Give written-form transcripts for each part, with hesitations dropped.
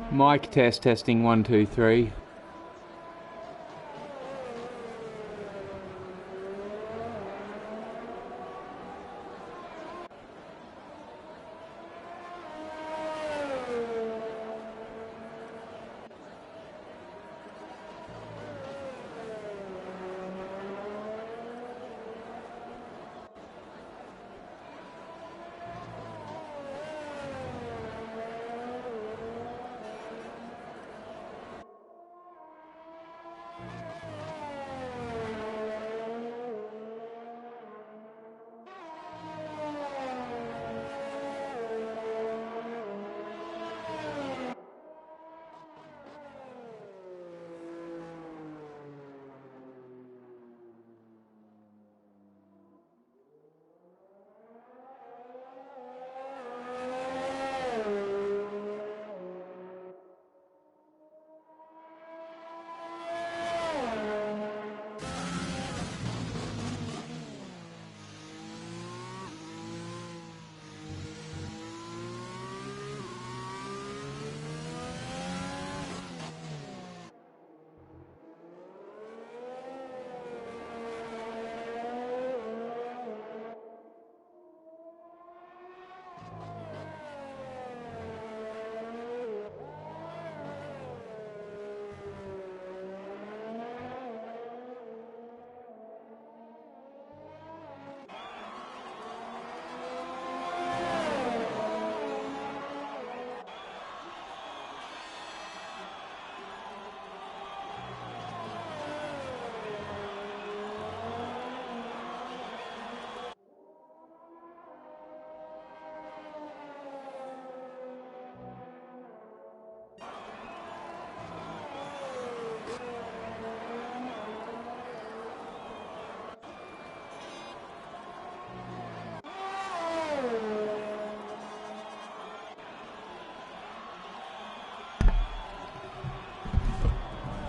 Mic test, testing 1 2 3.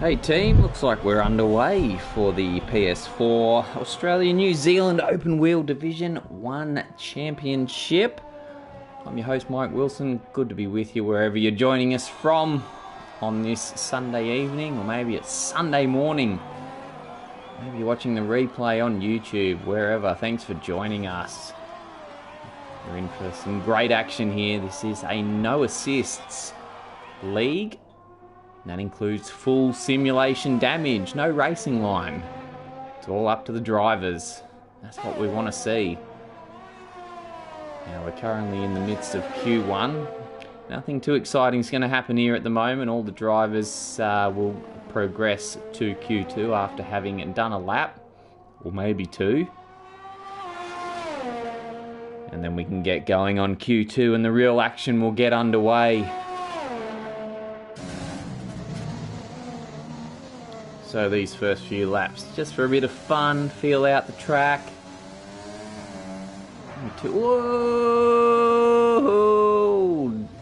Hey team, looks like we're underway for the PS4 Australia-New Zealand Open Wheel Division 1 Championship. I'm your host Mike Wilson, good to be with you wherever you're joining us from on this Sunday evening, or maybe it's Sunday morning. Maybe you're watching the replay on YouTube, wherever. Thanks for joining us. We're in for some great action here. This is a no assists league. That includes full simulation damage, no racing line. It's all up to the drivers. That's what we want to see. Now we're currently in the midst of Q1. Nothing too exciting is going to happen here at the moment. All the drivers will progress to Q2 after having done a lap, or maybe two. And then we can get going on Q2 and the real action will get underway. So these first few laps, just for a bit of fun, feel out the track. Whoa!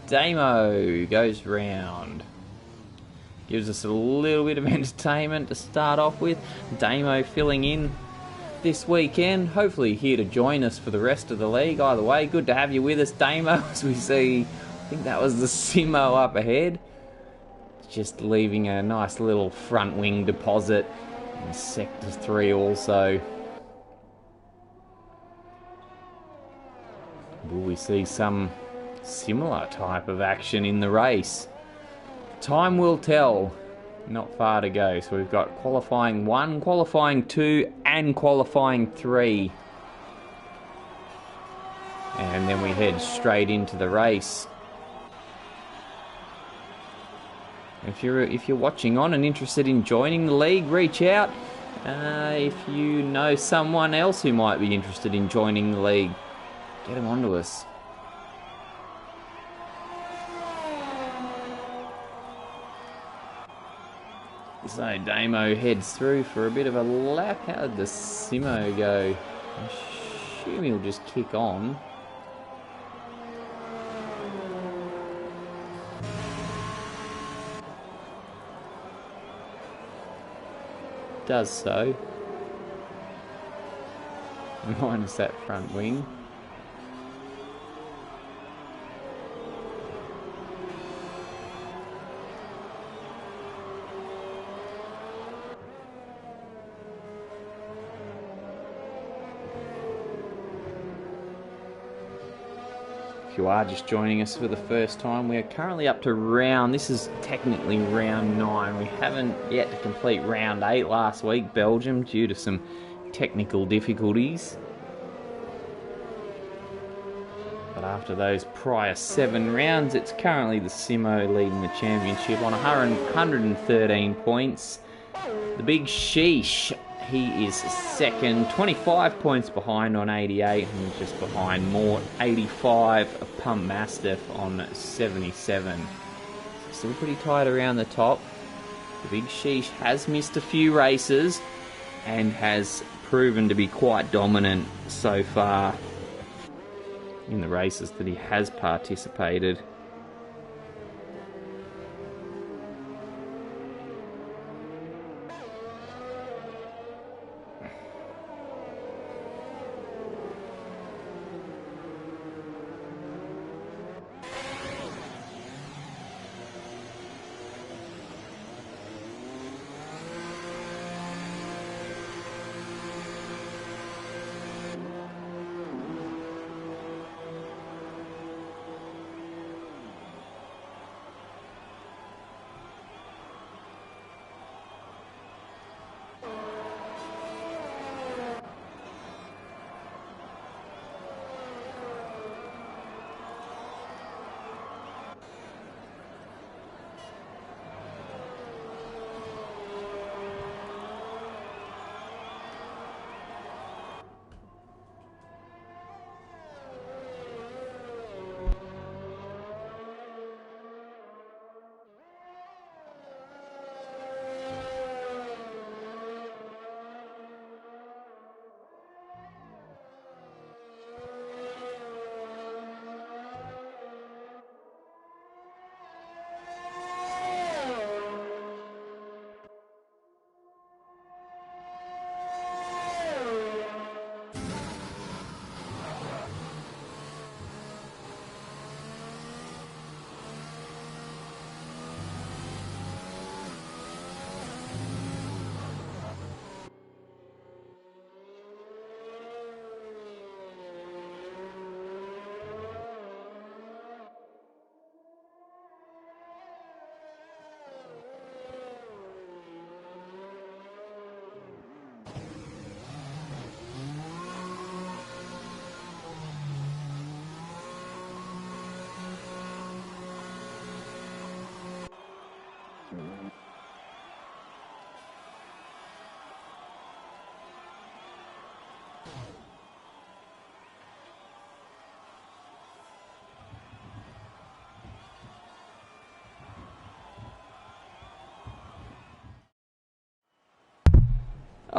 Damo goes round. Gives us a little bit of entertainment to start off with. Damo filling in this weekend. Hopefully here to join us for the rest of the league. Either way, good to have you with us, Damo, as we see, I think that was the Simo up ahead. Just leaving a nice little front wing deposit in Sector 3 also. Will we see some similar type of action in the race? Time will tell. Not far to go. So we've got qualifying 1, qualifying 2 and qualifying 3. And then we head straight into the race. If you're watching on and interested in joining the league, reach out. If you know someone else who might be interested in joining the league, get them onto us. So Damo heads through for a bit of a lap. How did the Simo go? I assume he'll just kick on. Does so. Minus that front wing. if you are just joining us for the first time, we are currently up to this is technically round 9. We haven't yet to complete round 8 last week, Belgium, due to some technical difficulties. But after those prior 7 rounds, it's currently the Simo leading the championship on 113 points. The Big Sheesh, he is second, 25 points behind on 88, and just behind Mort, 85, Pump Mastiff on 77. Still pretty tight around the top. The Big Sheesh has missed a few races and has proven to be quite dominant so far in the races that he has participated.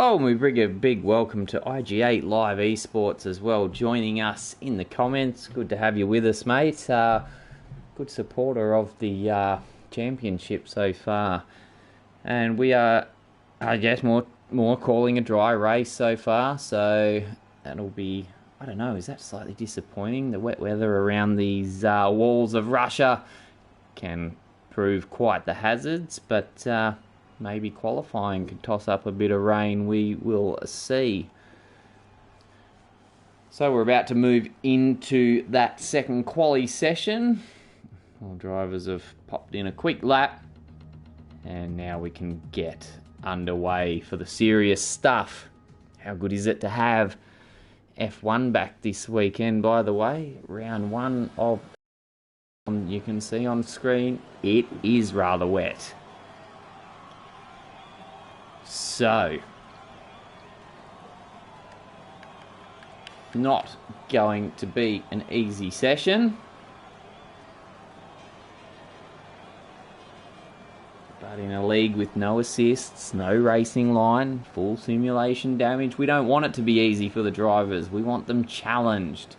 Oh, and we bring a big welcome to IG8 Live Esports as well, joining us in the comments. Good to have you with us, mate. Good supporter of the championship so far. And we are, I guess, more calling a dry race so far. So that'll be, I don't know, is that slightly disappointing? The wet weather around these walls of Russia can prove quite the hazards, but maybe qualifying could toss up a bit of rain. We will see. So we're about to move into that second quali session. All drivers have popped in a quick lap, and now we can get underway for the serious stuff. How good is it to have F1 back this weekend, by the way? Round 1 of, you can see on screen, it is rather wet. So, not going to be an easy session. But in a league with no assists, no racing line, full simulation damage, we don't want it to be easy for the drivers. We want them challenged.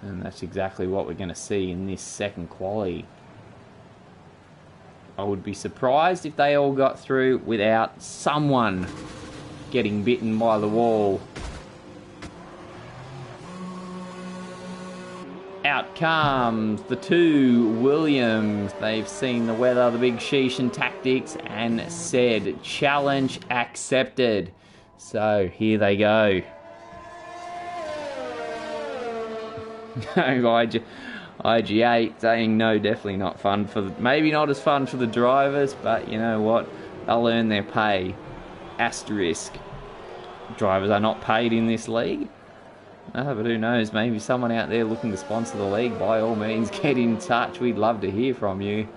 And that's exactly what we're going to see in this second quali. I would be surprised if they all got through without someone getting bitten by the wall. Out comes the two Williams. They've seen the weather, the Big Sheesh and tactics, and said challenge accepted. So here they go. IG8 saying no, definitely not fun for maybe not as fun for the drivers, but you know what? They'll earn their pay. Asterisk. Drivers are not paid in this league. No, but who knows? Maybe someone out there looking to sponsor the league, by all means, get in touch. We'd love to hear from you.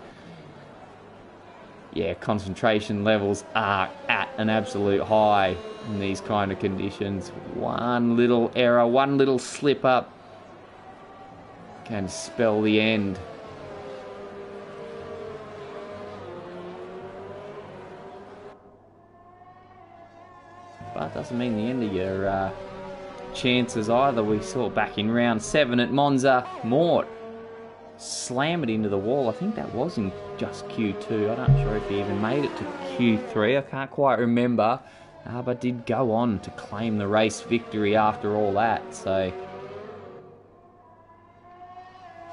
Yeah, concentration levels are at an absolute high in these kind of conditions. One little error, one little slip up can spell the end. But doesn't mean the end of your chances either. We saw back in round 7 at Monza, Mort slam it into the wall. I think that was in just Q2. I'm not sure if he even made it to Q3. I can't quite remember. But did go on to claim the race victory after all that. So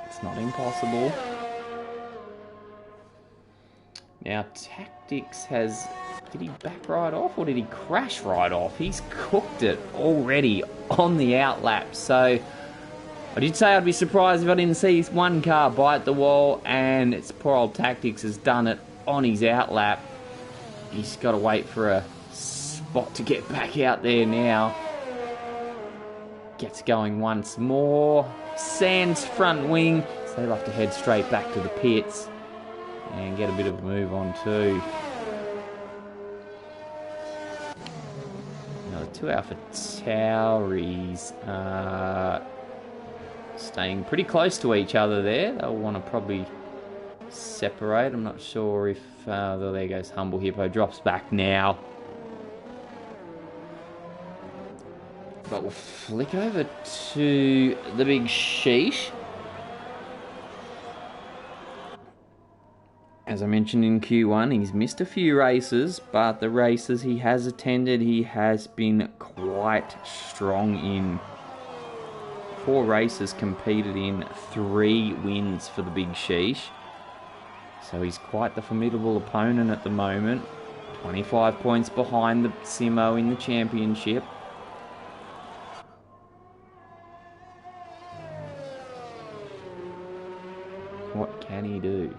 it's not impossible. Now Tactics has... Did he back right off or did he crash right off? He's cooked it already on the outlap. So I did say I'd be surprised if I didn't see one car bite the wall, and it's poor old Tactics has done it on his outlap. He's got to wait for a spot to get back out there now. Gets going once more. Sands front wing. So they'll have to head straight back to the pits and get a bit of a move on too. Now the 2 Alpha Tauris staying pretty close to each other there. They'll want to probably separate. I'm not sure if... there goes Humble Hippo. Drops back now. But we'll flick over to the Big Sheesh. As I mentioned in Q1, he's missed a few races, but the races he has attended, he has been quite strong in. 4 races competed in, 3 wins for the Big Sheesh. So he's quite the formidable opponent at the moment. 25 points behind the Simo in the championship. What can he do?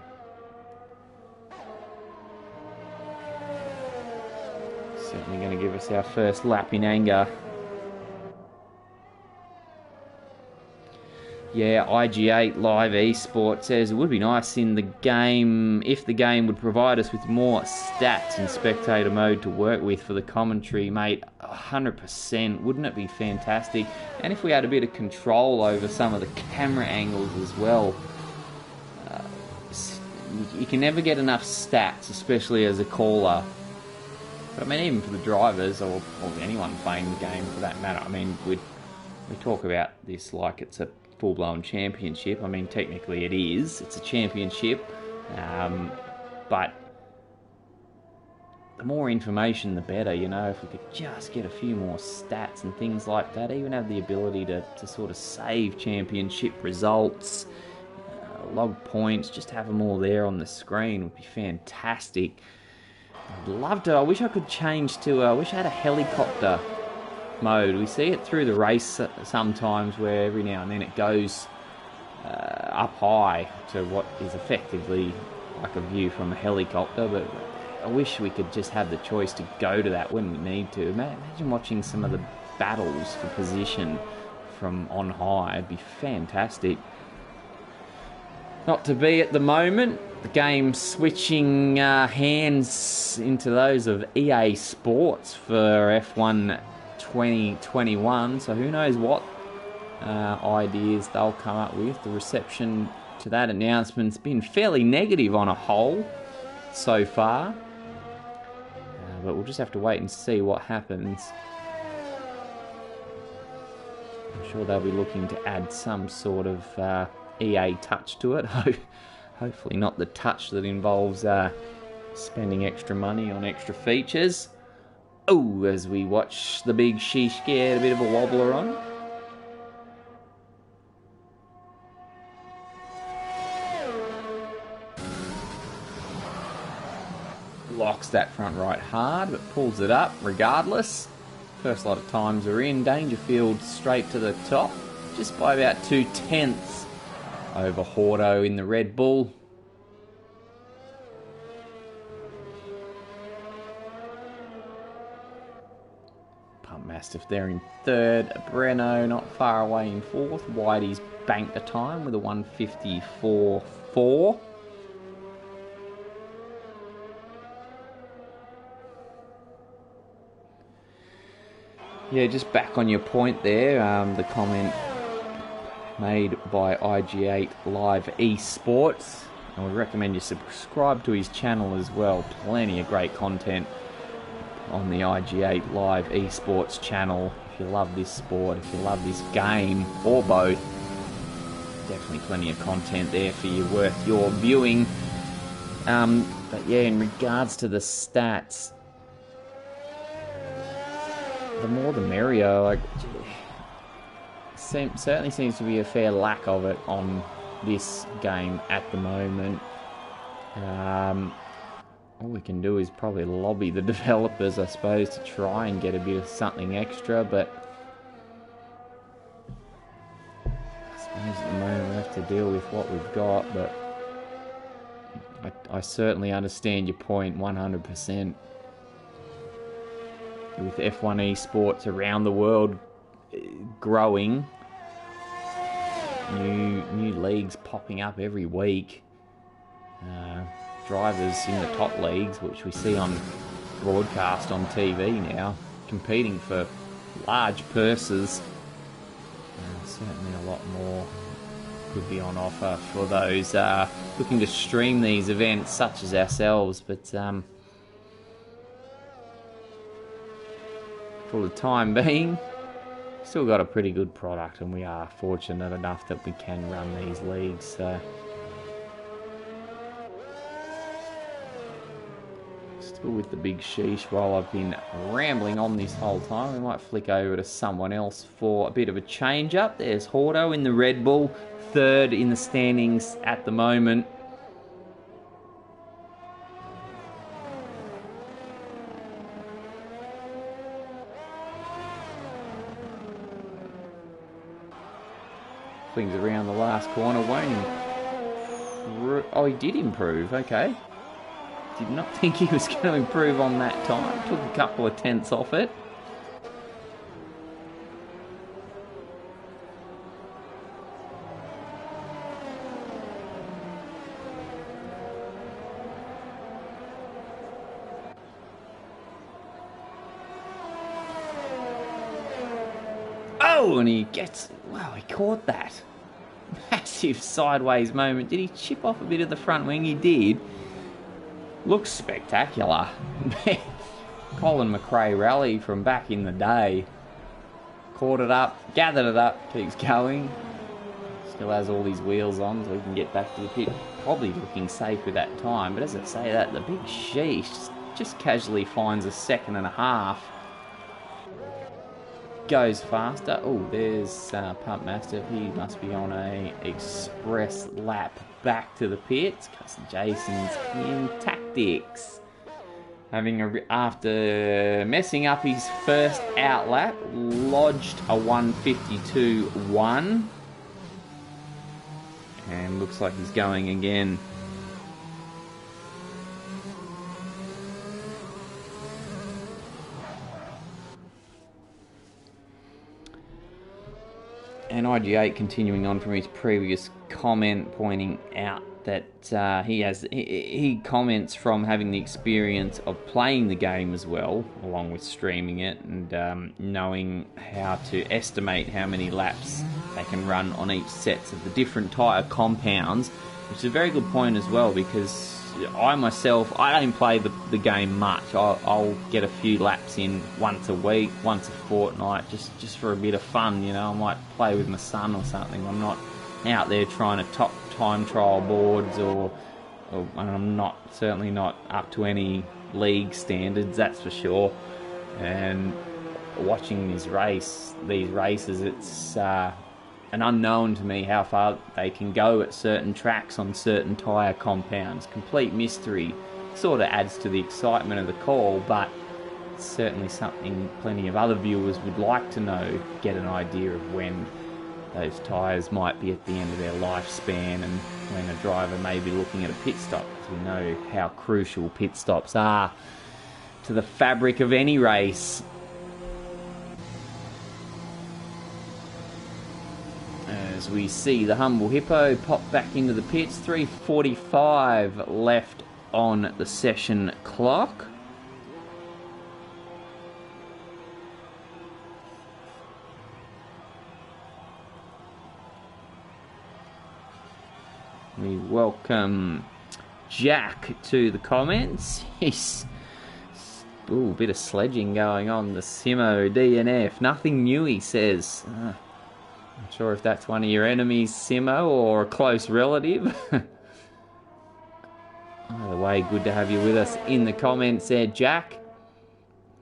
Certainly going to give us our first lap in anger. Yeah, IG8 Live Esports says it would be nice in the game if the game would provide us with more stats in spectator mode to work with for the commentary, mate. 100%. Wouldn't it be fantastic? And if we had a bit of control over some of the camera angles as well. You can never get enough stats, especially as a caller. But I mean, even for the drivers or anyone playing the game for that matter. I mean, we talk about this like it's a full-blown championship. I mean, technically it is. It's a championship. But the more information, the better, you know. If we could just get a few more stats and things like that, even have the ability to sort of save championship results, log points, just have them all there on the screen would be fantastic. I'd love to. I wish I could change to... I wish I had a helicopter mode. We see it through the race sometimes where every now and then it goes up high to what is effectively like a view from a helicopter, but I wish we could just have the choice to go to that when we need to. Imagine watching some of the battles for position from on high. It'd be fantastic. Not to be at the moment. The game switching hands into those of EA Sports for F1 2021. So who knows what ideas they'll come up with. The reception to that announcement's been fairly negative on a whole so far. But we'll just have to wait and see what happens. I'm sure they'll be looking to add some sort of EA touch to it. Hopefully not the touch that involves spending extra money on extra features. Oh, as we watch the Big Sheesh get a bit of a wobbler on. Locks that front right hard, but pulls it up regardless. First lot of times are in. Dangerfield straight to the top. just by about 2/10 over Hordo in the Red Bull. Pump Mastiff there in third. Breno not far away in fourth. Whitey's banked a time with a 1:54.4. Yeah, just back on your point there, the comment made by IG8 Live Esports, and we recommend you subscribe to his channel as well. Plenty of great content on the IG8 Live Esports channel. If you love this sport, if you love this game, or both, definitely plenty of content there for you, worth your viewing. But yeah, in regards to the stats, the more the merrier. Like, certainly seems to be a fair lack of it on this game at the moment. All we can do is probably lobby the developers, I suppose, to try and get a bit of something extra, but I suppose at the moment we have to deal with what we've got. But I certainly understand your point 100%. With F1 esports around the world growing, new leagues popping up every week, drivers in the top leagues, which we see on broadcast on TV now, competing for large purses. Certainly a lot more could be on offer for those looking to stream these events such as ourselves, but for the time being, still got a pretty good product, and we are fortunate enough that we can run these leagues. So still with the big sheesh while I've been rambling on this whole time. We might flick over to someone else for a bit of a change up. There's Hordo in the Red Bull, third in the standings at the moment. Things around the last corner, won't improve. Oh, he did improve, okay. Did not think he was going to improve on that time. Took a couple of tenths off it. Oh, and he gets... Wow, he caught that. Massive sideways moment. Did he chip off a bit of the front wing? He did. Looks spectacular. Colin McRae rally from back in the day. Caught it up, gathered it up, keeps going. Still has all his wheels on so he can get back to the pit. Probably looking safe with that time, but as I say that, the big sheesh just casually finds a second and a half. Goes faster. Oh, there's Pump Mastiff. He must be on a express lap back to the pits because Jason's in tactics. After messing up his first out lap, lodged a 1:52.1, and looks like he's going again. And IG8 continuing on from his previous comment, pointing out that he comments from having the experience of playing the game as well, along with streaming it, and knowing how to estimate how many laps they can run on each sets of the different tyre compounds, which is a very good point as well, because I myself, I don't play the game much. I'll get a few laps in once a week, once a fortnight, just for a bit of fun, you know. I might play with my son or something. I'm not out there trying to top time trial boards, or and I'm certainly not up to any league standards, that's for sure. And watching these races, it's an unknown to me how far they can go at certain tracks on certain tyre compounds. Complete mystery. Sort of adds to the excitement of the call, but it's certainly something plenty of other viewers would like to know, get an idea of when those tyres might be at the end of their lifespan, and when a driver may be looking at a pit stop, because we know how crucial pit stops are to the fabric of any race. As we see the Humble Hippo pop back into the pits, 3:45 left on the session clock. We welcome Jack to the comments. Yes. Ooh, bit of sledging going on. The Simo DNF. Nothing new, he says. Not sure if that's one of your enemies, Simo, or a close relative. Either way, good to have you with us in the comments there, Jack.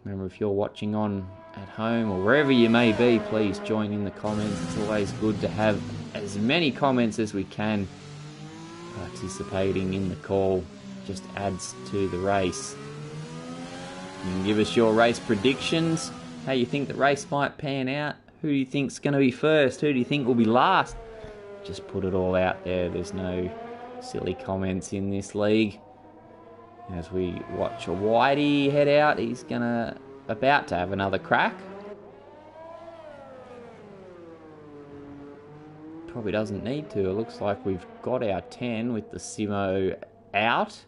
Remember, if you're watching on at home or wherever you may be, please join in the comments. It's always good to have as many comments as we can. Participating in the call just adds to the race. You can give us your race predictions, how you think the race might pan out, who do you think's going to be first, who do you think will be last. Just put it all out there. There's no silly comments in this league. As we watch a Whitey head out, he's about to have another crack. Probably doesn't need to. It looks like we've got our 10 with the Simo out.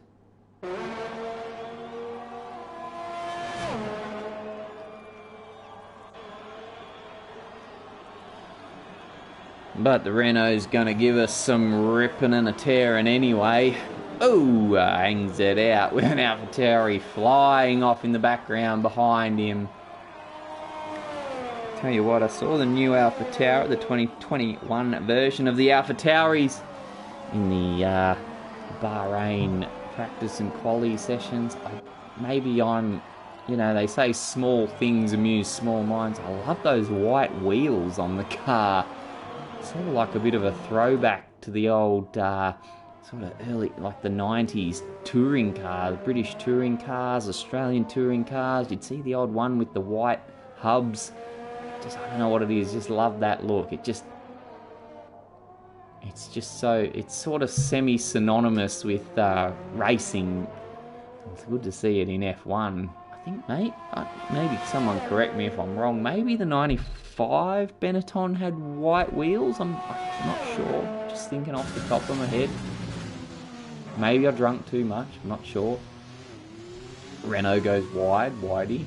But the Renault's going to give us some ripping and a tearing anyway. Oh, hangs it out with an AlphaTauri flying off in the background behind him. Tell you what, I saw the new AlphaTauri, the 2021 version of the AlphaTauris in the Bahrain practice and quali sessions. Maybe I'm, they say small things amuse small minds. I love those white wheels on the car. Sort of like a bit of a throwback to the old, sort of early, like the 90s touring cars, British touring cars, Australian touring cars. You'd see the old one with the white hubs. I don't know what it is, just love that look. It's sort of semi-synonymous with racing. It's good to see it in F1. I think, maybe someone correct me if I'm wrong, maybe the 95 Benetton had white wheels? I'm not sure, just thinking off the top of my head. Maybe I drunk too much, I'm not sure. Renault goes widey.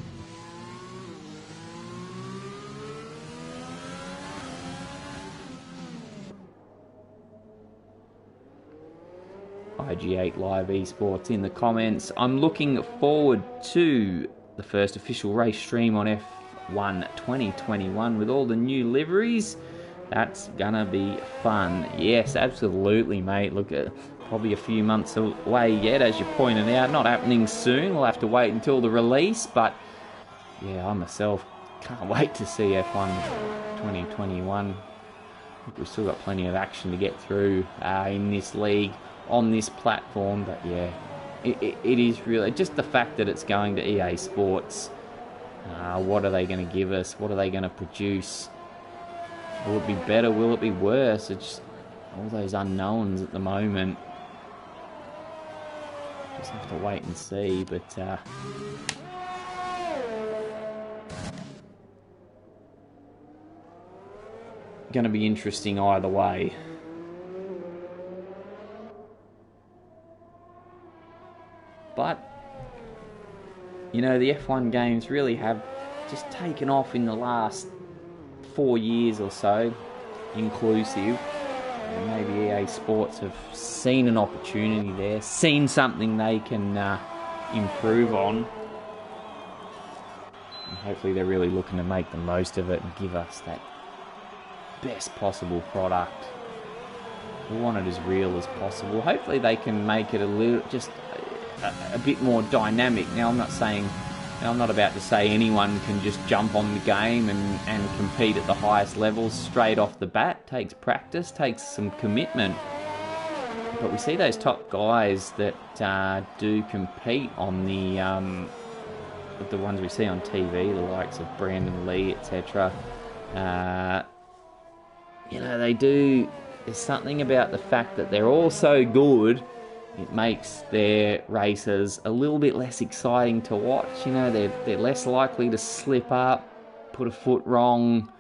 IG8 Live Esports in the comments. I'm looking forward to the first official race stream on F1 2021 with all the new liveries. That's gonna be fun. Yes, absolutely, mate. Look, probably a few months away yet, as you pointed out. Not happening soon. We'll have to wait until the release. But yeah, I myself can't wait to see F1 2021. We've still got plenty of action to get through in this league, on this platform. But yeah, it is really just the fact that it's going to EA Sports. What are they going to give us? What are they going to produce? Will it be better? Will it be worse? It's all those unknowns at the moment. Just have to wait and see. But going to be interesting either way. But the F1 games really have just taken off in the last 4 years or so, inclusive. And maybe EA Sports have seen an opportunity there, seen something they can improve on. And hopefully they're really looking to make the most of it and give us that best possible product. We want it as real as possible. Hopefully they can make it a bit more dynamic. Now I'm not about to say anyone can just jump on the game and compete at the highest levels straight off the bat. Takes practice, takes some commitment. But we see those top guys that do compete on the ones we see on TV, the likes of Brandon Lee, etc. you know, they do, there's something about the fact that they're all so good, it makes their races a little bit less exciting to watch. You know, they're less likely to slip up, put a foot wrong.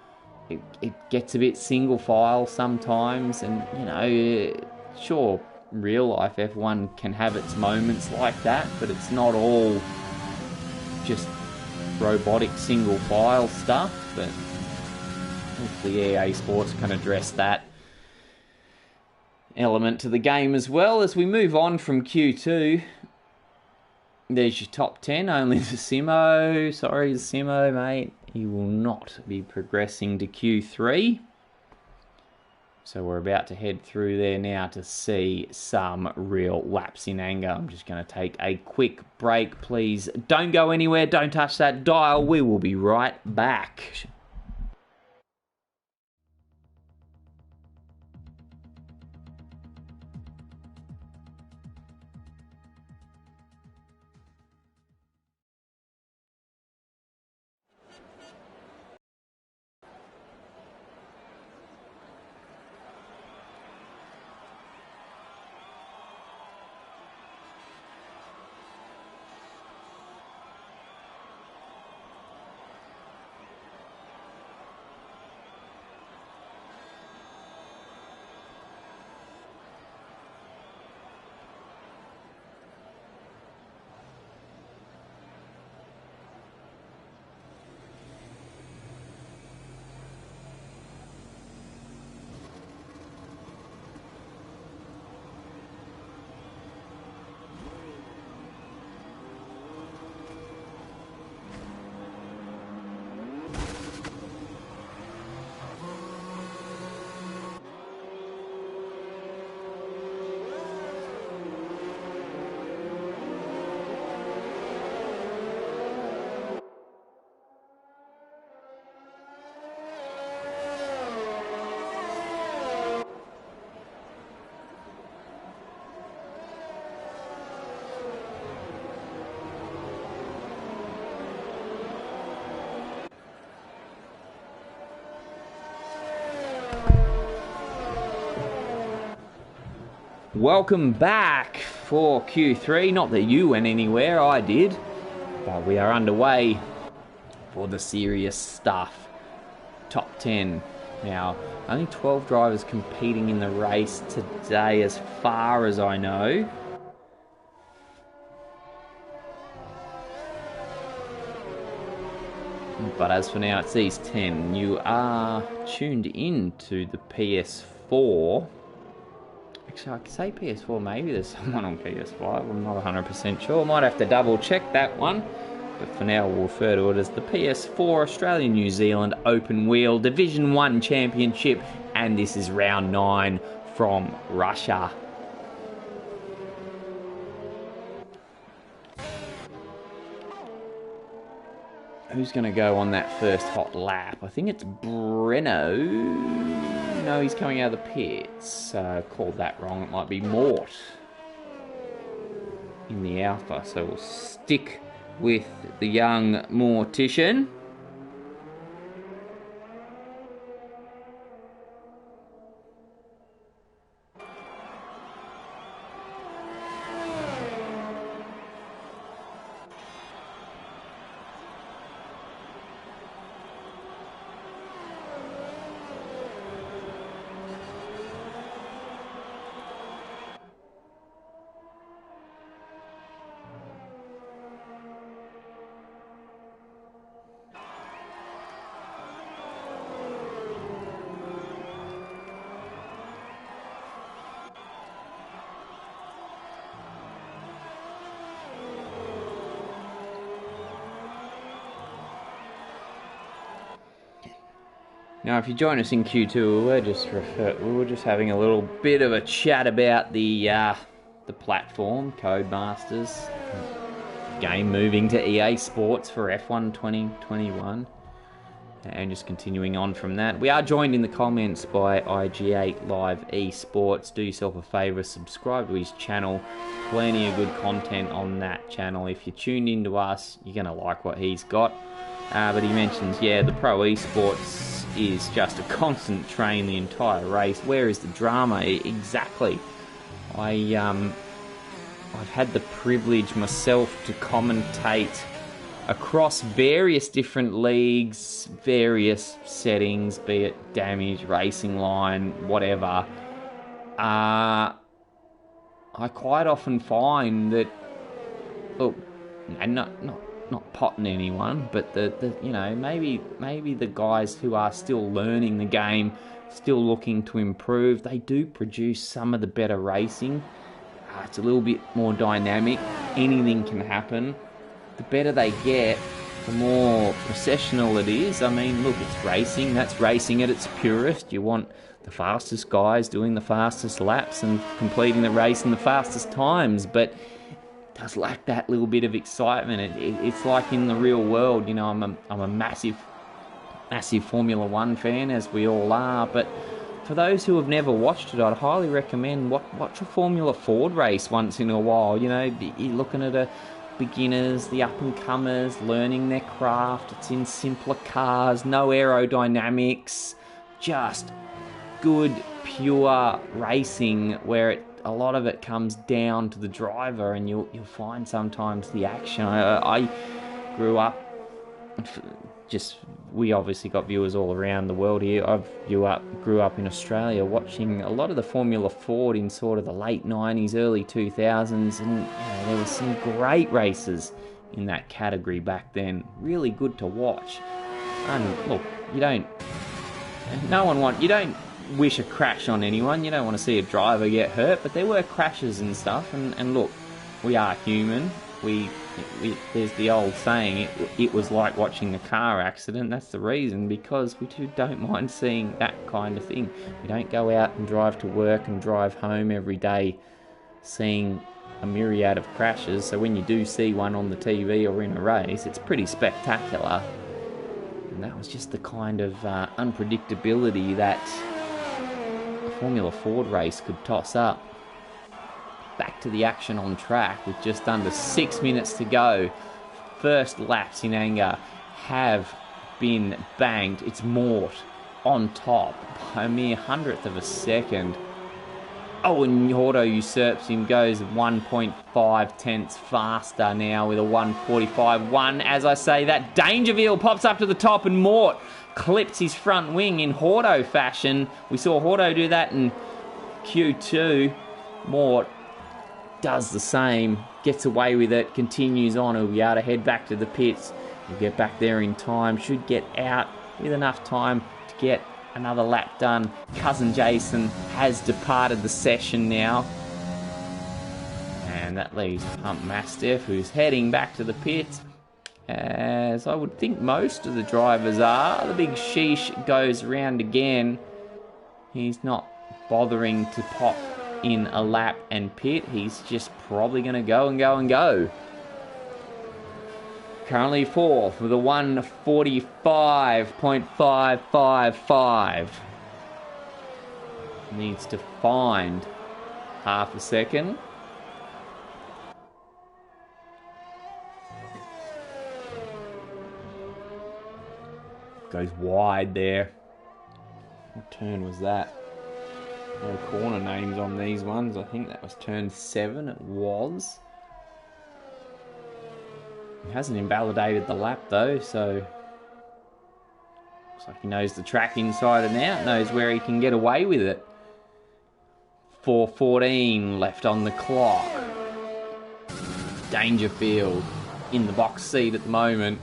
It gets a bit single file sometimes, and, you know, sure, real life F1 can have its moments like that, but it's not all just robotic single file stuff. But hopefully EA Sports can address that element to the game as well. As we move on from Q2, there's your top 10. Only the Simo, sorry the Simo mate, he will not be progressing to Q3. So we're about to head through there now to see some real laps in anger. I'm just going to take a quick break. Please don't go anywhere. Don't touch that dial. We will be right back. Welcome back for Q3. Not that you went anywhere, I did. But we are underway for the serious stuff. Top 10. Now, only 12 drivers competing in the race today as far as I know. But as for now, it's these 10. You are tuned in to the PS4. Actually, I could say PS4, maybe there's someone on PS5, I'm not 100% sure. Might have to double check that one. But for now, we'll refer to it as the PS4 Australia-New Zealand Open Wheel Division 1 Championship. And this is round 9 from Russia. Who's going to go on that first hot lap? I think it's Breno. No, he's coming out of the pits. Called that wrong. It might be Mort in the Alpha. So we'll stick with the young Mortician. Now, if you join us in Q2, we were just having a little bit of a chat about the platform, Codemasters, game moving to EA Sports for F1 2021, and just continuing on from that. We are joined in the comments by IG8 Live Esports. Do yourself a favour, subscribe to his channel. Plenty of good content on that channel. If you're tuned into us, you're going to like what he's got. But he mentions, yeah, the pro esports is just a constant train the entire race. Where is the drama? Exactly. I've had the privilege myself to commentate across various different leagues, various settings, be it damage, racing line, whatever. I quite often find that, look, and not potting anyone, but the you know, maybe the guys who are still learning the game, still looking to improve, they do produce some of the better racing. It's a little bit more dynamic. Anything can happen. The better they get, the more processional it is. I mean, look, it's racing. That's racing at its purest. You want the fastest guys doing the fastest laps and completing the race in the fastest times, but it does lack that little bit of excitement. It's like in the real world. You know, I'm a massive Formula One fan, as we all are, but for those who have never watched it, I'd highly recommend watch a Formula Ford race once in a while. You know, you're looking at beginners, the up-and-comers, learning their craft. It's in simpler cars, no aerodynamics, just good, pure racing where a lot of it comes down to the driver, and you'll find sometimes the action. I grew up, we obviously got viewers all around the world here. I grew up in Australia watching a lot of the Formula Ford in sort of the late 90s, early 2000s, and you know, there were some great races in that category back then. Really good to watch. And look, you don't wish a crash on anyone. You don't want to see a driver get hurt, but there were crashes and stuff, and look, we are human. There's the old saying, it was like watching a car accident. That's the reason, because we don't mind seeing that kind of thing. We don't go out and drive to work and drive home every day seeing a myriad of crashes. So when you do see one on the TV or in a race, it's pretty spectacular. And that was just the kind of unpredictability that a Formula Ford race could toss up. Back to the action on track with just under 6 minutes to go. First laps in anger have been banged. It's Mort on top by a mere 100th of a second. Oh, and Horto usurps him, goes 1.5 tenths faster now with a 1:45.1. As I say, that Dangerfield pops up to the top, and Mort clips his front wing in Horto fashion. We saw Horto do that in Q2. Mort does the same, gets away with it, continues on. He'll be able to head back to the pits. He'll get back there in time, should get out with enough time to get another lap done. Cousin Jason has departed the session now. And that leaves Pump Mastiff, who's heading back to the pits, as I would think most of the drivers are. The big sheesh goes round again. He's not bothering to pop in a lap and pit. He's just probably going to go and go and go. Currently fourth with a 1:45.555. Needs to find half a second. Goes wide there. What turn was that? No corner names on these ones. I think that was turn 7. It was. He hasn't invalidated the lap though, so looks like he knows the track inside and out, knows where he can get away with it. 4:14 left on the clock. Dangerfield in the box seat at the moment.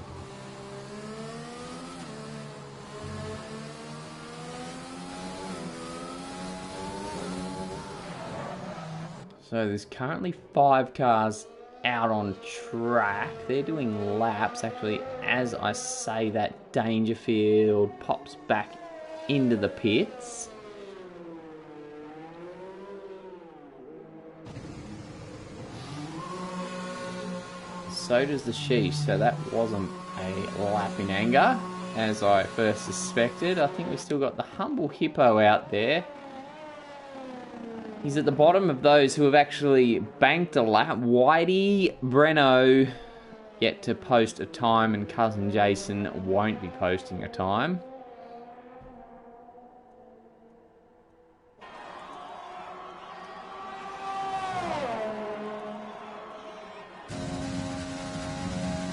So there's currently 5 cars out on track. They're doing laps. Actually, as I say that, Dangerfield pops back into the pits. So does the sheesh. So that wasn't a lap in anger, as I first suspected. I think we've still got the Humble Hippo out there. He's at the bottom of those who have actually banked a lap. Whitey, Breno, yet to post a time, and cousin Jason won't be posting a time.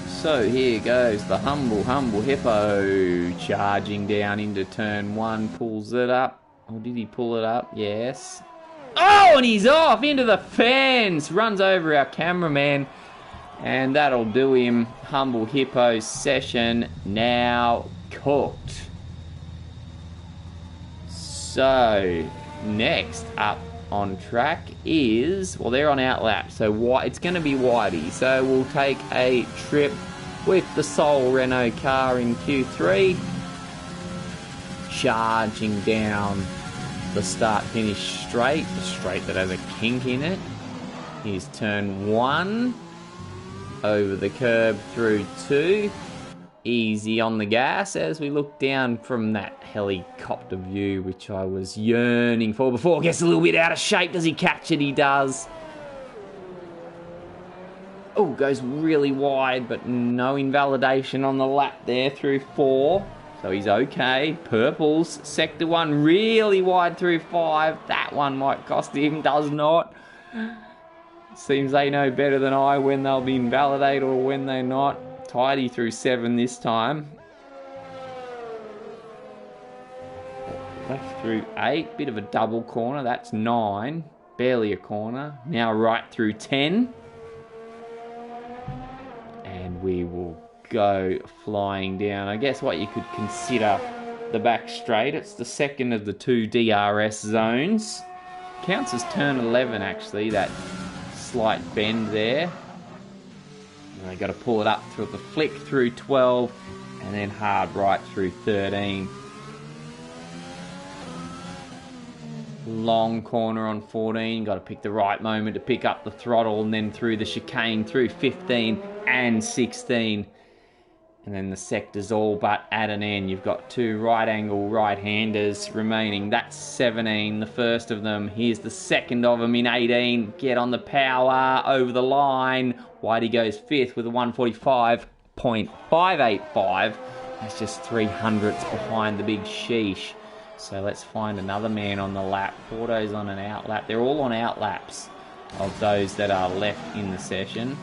So here goes the humble hippo, charging down into turn 1, pulls it up. Or did he pull it up? Yes. Oh, and he's off into the fence, runs over our cameraman, and that'll do him. Humble hippo's session now cooked. So next up on track is, well, they're on outlap, so it's going to be Whitey. So we'll take a trip with the Soul Renault car in Q3, charging down the start-finish straight, the straight that has a kink in it. Here's turn 1, over the curb through 2, easy on the gas as we look down from that helicopter view, which I was yearning for before. Gets a little bit out of shape. Does he catch it? He does. Oh, goes really wide, but no invalidation on the lap there through 4. So he's okay. Purples, sector 1, really wide through 5. That one might cost him, does not. Seems they know better than I when they'll be invalidated or when they're not. Tidy through 7 this time. Left through 8, bit of a double corner, that's 9. Barely a corner. Now right through 10. And we will go flying down. I guess what you could consider the back straight. It's the second of the 2 DRS zones. Counts as turn 11 actually, that slight bend there. And they got to pull it up through the flick through 12 and then hard right through 13. Long corner on 14, got to pick the right moment to pick up the throttle, and then through the chicane through 15 and 16. And then the sector's all but at an end. You've got 2 right angle right-handers remaining. That's 17, the first of them. Here's the second of them in 18. Get on the power, over the line. Whitey goes 5th with a 145.585. That's just 300ths behind the big sheesh. So let's find another man on the lap. Porto's on an out lap. They're all on out laps of those that are left in the session.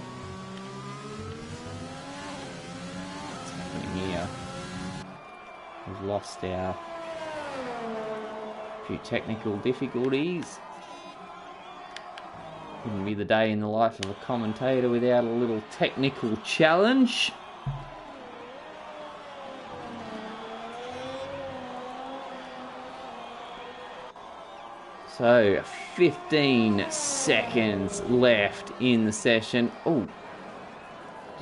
What's happening here? We've lost our few technical difficulties. Wouldn't be the day in the life of a commentator without a little technical challenge. So, 15 seconds left in the session. Oh, did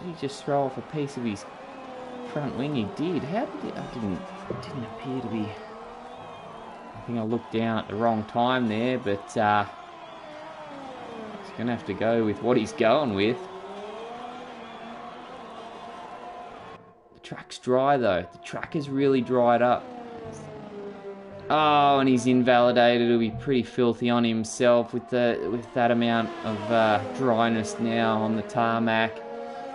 he just throw off a piece of his front wing? He did. How did it? Didn't appear to be. I think I looked down at the wrong time there, but he's going to have to go with what he's going with. The track's dry though. The track is really dried up. Oh, and he's invalidated. It'll be pretty filthy on himself with that amount of dryness now on the tarmac.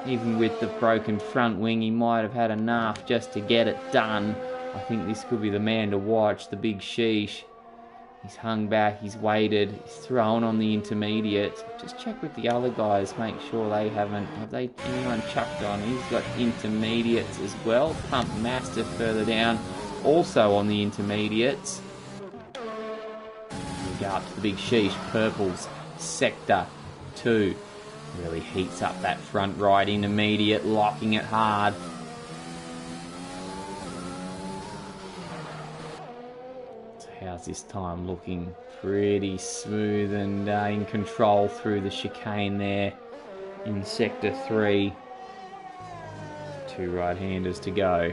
Even with the broken front wing, he might have had enough just to get it done. I think this could be the man to watch, the big sheesh. He's hung back, he's waited, he's thrown on the intermediates. Just check with the other guys, make sure they haven't. Have they anyone chucked on? He's got intermediates as well. Pump Master further down, also on the intermediates. We go up to the big sheesh. Purples, sector 2. Really heats up that front right intermediate, locking it hard. So how's this time looking? Pretty smooth and in control through the chicane there in sector 3. 2 right-handers to go.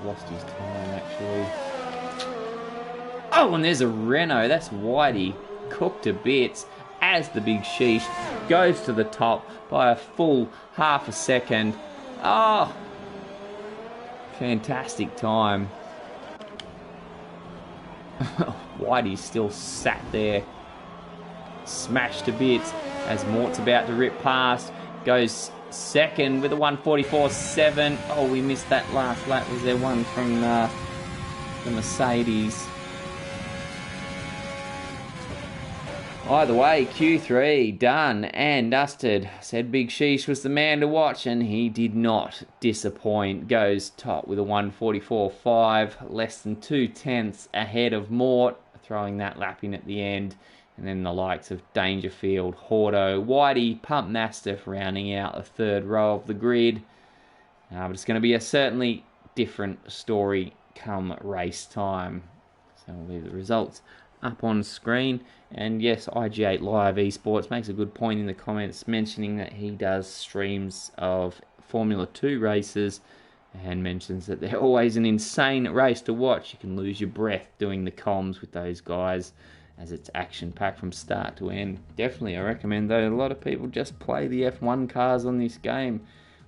Lost his time actually. Oh, and there's a Renault. That's Whitey. Cooked to bits as the big sheesh goes to the top by a full half a second. Oh, fantastic time. Whitey's still sat there smashed to bits as Mort's about to rip past. Goes second with a 1:44.7. Oh, we missed that last lap. Was there one from the Mercedes? Either way, Q3 done and dusted. Said Big Sheesh was the man to watch, and he did not disappoint. Goes top with a 1:44.5, less than 2/10 ahead of Mort, throwing that lap in at the end. And then the likes of Dangerfield, Hordo, Whitey, Pump Mastiff rounding out the third row of the grid. But it's going to be a certainly different story come race time. So we'll leave the results up on screen. And yes, IG8 Live Esports makes a good point in the comments, mentioning that he does streams of Formula 2 races and mentions that they're always an insane race to watch. You can lose your breath doing the comms with those guys, as it's action-packed from start to end. Definitely, I recommend, though, a lot of people just play the F1 cars on this game.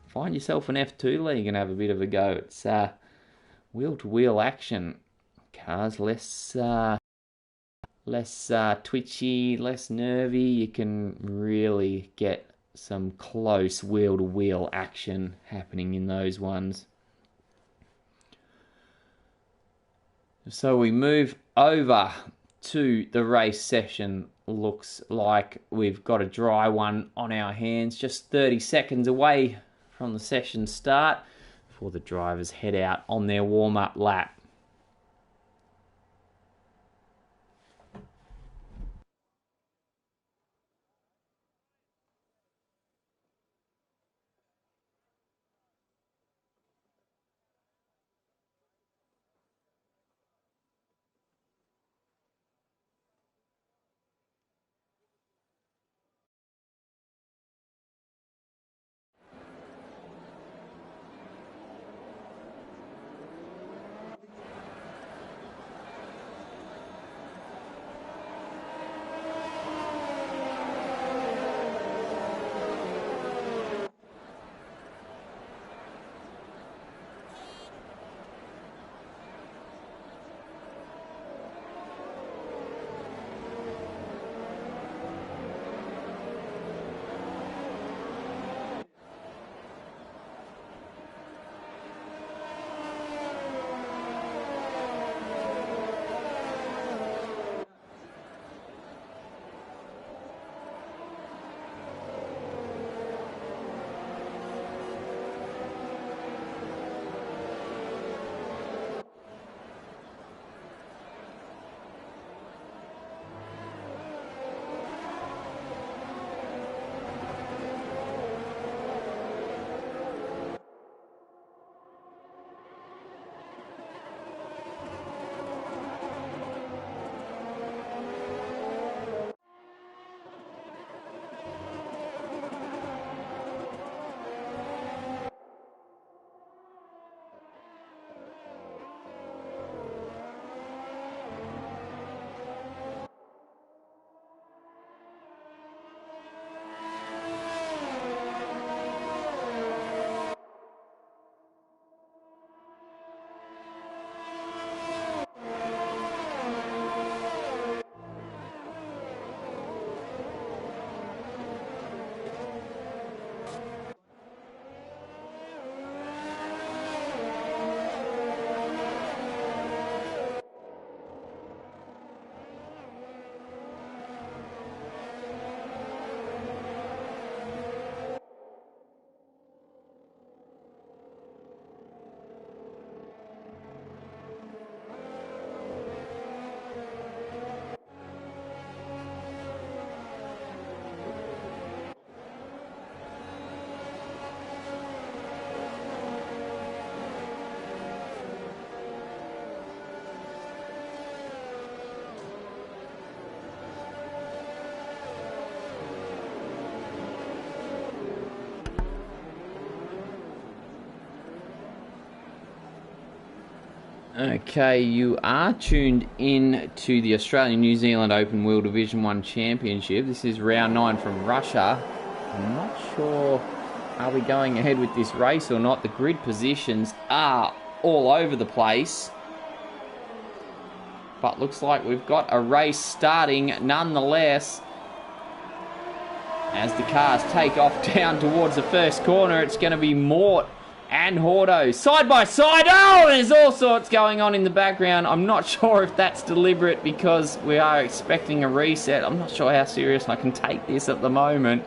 Find yourself an F2 league and have a bit of a go. It's wheel-to-wheel action. Cars less twitchy, less nervy. You can really get some close wheel-to-wheel action happening in those ones. So we move over to the race session. Looks like we've got a dry one on our hands, just 30 seconds away from the session start before the drivers head out on their warm-up lap. Okay, you are tuned in to the Australian-New Zealand Open Wheel Division 1 Championship. This is round 9 from Russia. I'm not sure, are we going ahead with this race or not? The grid positions are all over the place. But looks like we've got a race starting nonetheless. As the cars take off down towards the first corner, it's going to be Mort and Hordo side by side. Oh, there's all sorts going on in the background. I'm not sure if that's deliberate because we are expecting a reset. I'm not sure how serious I can take this at the moment.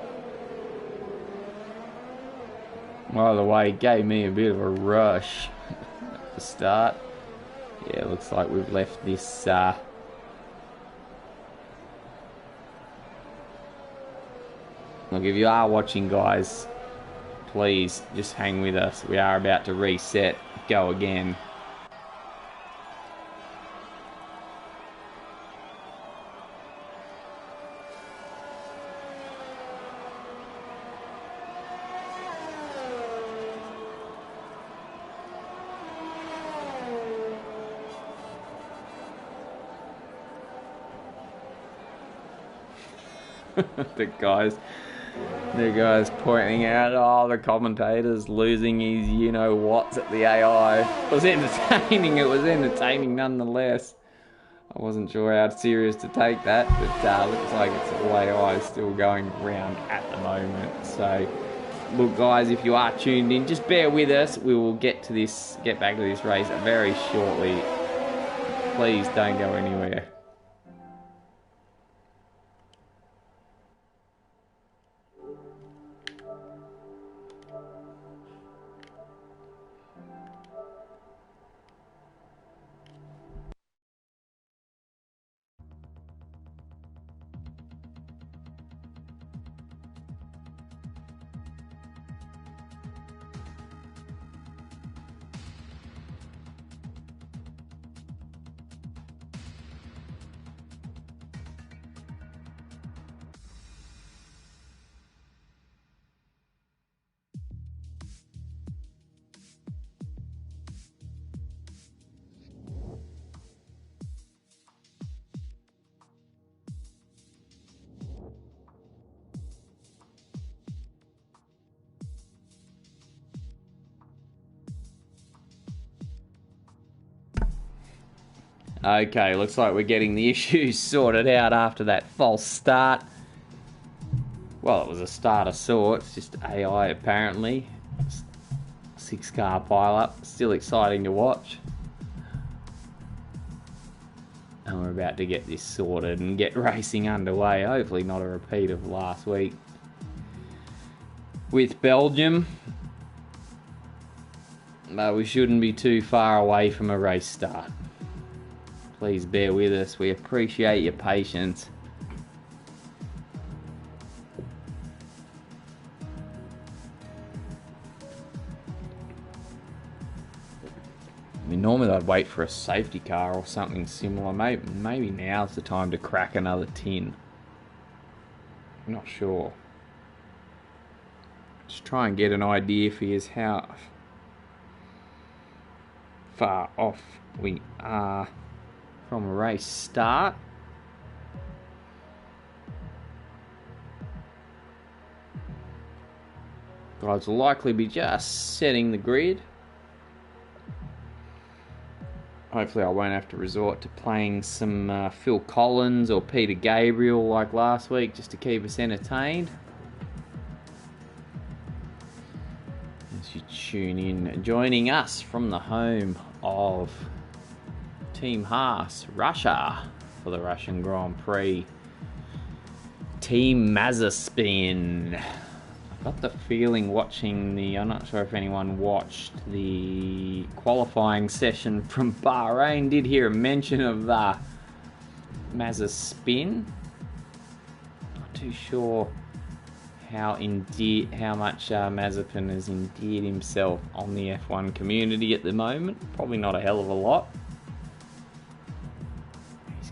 By the way, it gave me a bit of a rush at the start. Yeah, looks like we've left this look, if you are watching, guys, please just hang with us. We are about to reset, go again. The guys pointing out, oh, the commentator's losing his you-know-whats at the AI. It was entertaining. It was entertaining nonetheless. I wasn't sure how serious to take that, but looks like it's all AI still going around at the moment. So, look, guys, if you are tuned in, just bear with us. We will get back to this race very shortly. Please don't go anywhere. Okay, looks like we're getting the issues sorted out after that false start. Well, it was a start of sorts, just AI apparently. 6-car pile-up, still exciting to watch. And we're about to get this sorted and get racing underway. Hopefully not a repeat of last week with Belgium. But we shouldn't be too far away from a race start. Please bear with us. We appreciate your patience. I mean, normally I'd wait for a safety car or something similar. Maybe now's the time to crack another tin. I'm not sure. Just try and get an idea for you how far off we are from a race start. Guys will likely be just setting the grid. Hopefully I won't have to resort to playing some Phil Collins or Peter Gabriel like last week just to keep us entertained. As you tune in, joining us from the home of Team Haas, Russia, for the Russian Grand Prix. Team Mazepin. I got the feeling watching I'm not sure if anyone watched the qualifying session from Bahrain. Did hear a mention of Mazepin. Not too sure how much Mazepin has endeared himself on the F1 community at the moment. Probably not a hell of a lot.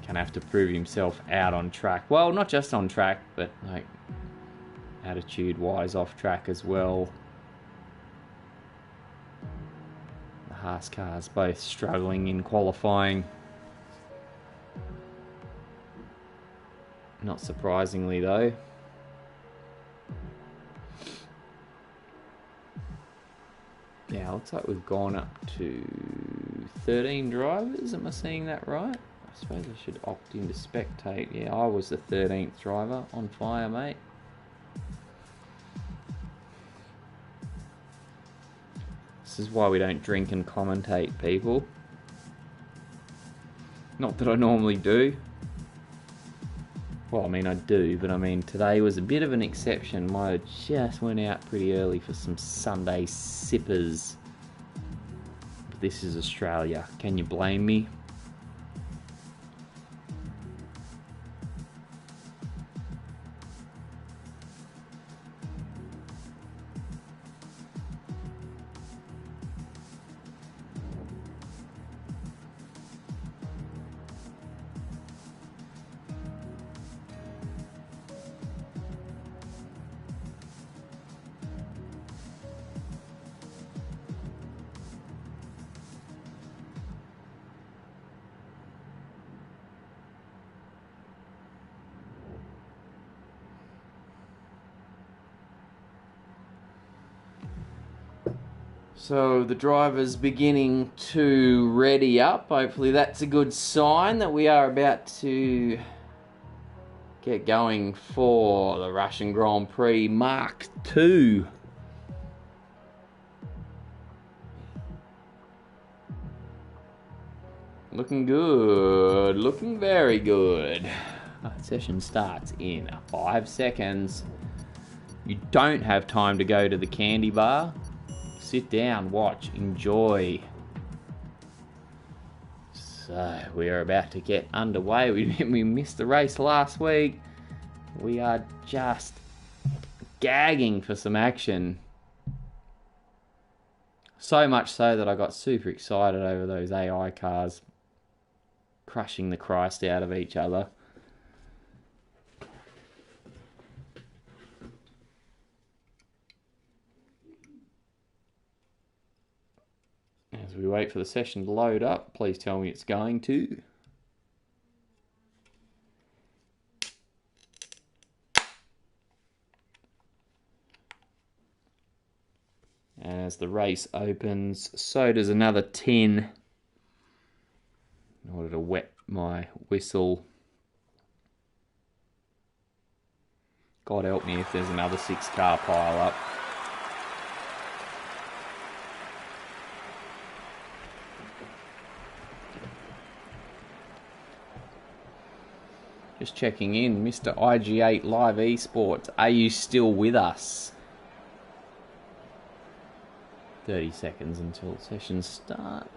Gonna have to prove himself out on track. Well, not just on track, but like attitude-wise off track as well. The Haas cars both struggling in qualifying. Not surprisingly, though. Yeah, looks like we've gone up to 13 drivers. Am I seeing that right? I suppose I should opt in to spectate. Yeah, I was the 13th driver. On fire, mate. This is why we don't drink and commentate, people. Not that I normally do. Well, I mean, I do, but I mean, today was a bit of an exception. I just went out pretty early for some Sunday sippers. But this is Australia. Can you blame me? So the driver's beginning to ready up. Hopefully that's a good sign that we are about to get going for the Russian Grand Prix Mark II. Looking good, looking very good. Session starts in 5 seconds. You don't have time to go to the candy bar. Sit down, watch, enjoy. So we are about to get underway. We missed the race last week. We are just gagging for some action. So much so that I got super excited over those AI cars crushing the Christ out of each other. As we wait for the session to load up, please tell me it's going to. As the race opens, so does another 10 in order to wet my whistle. God help me if there's another 6-car pile up. Just checking in, Mr. IG8 Live Esports, are you still with us? 30 seconds until sessions start.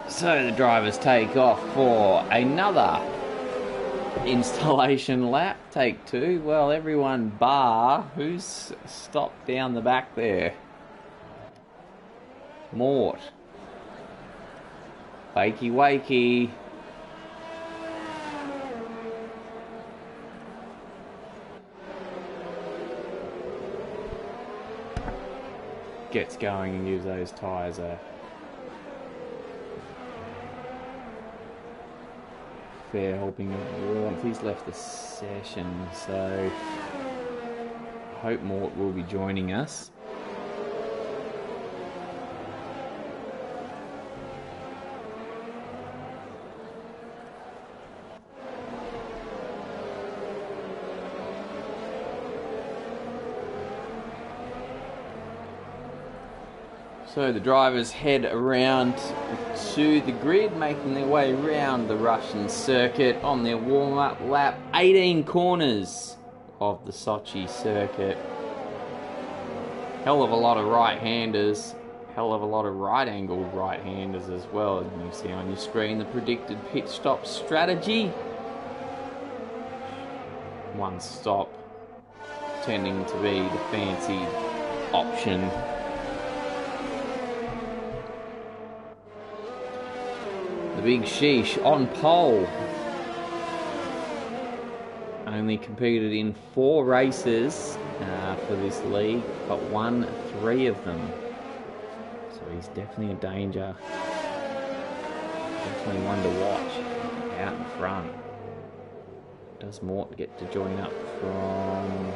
So the drivers take off for another installation lap, take 2. Well, everyone bar who's stopped down the back there. Mort. Wakey wakey. Gets going and gives those tyres a fair helping of warmth. He's left the session, so I hope Mort will be joining us. So the drivers head around to the grid, making their way around the Russian circuit on their warm-up lap. 18 corners of the Sochi circuit. Hell of a lot of right-handers. Hell of a lot of right-angled right-handers as well. And you see on your screen the predicted pit stop strategy. One stop tending to be the fancied option. The big sheesh on pole. only competed in 4 races for this league, but won 3 of them. So he's definitely a danger. Definitely one to watch out in front. Does Mort get to join up from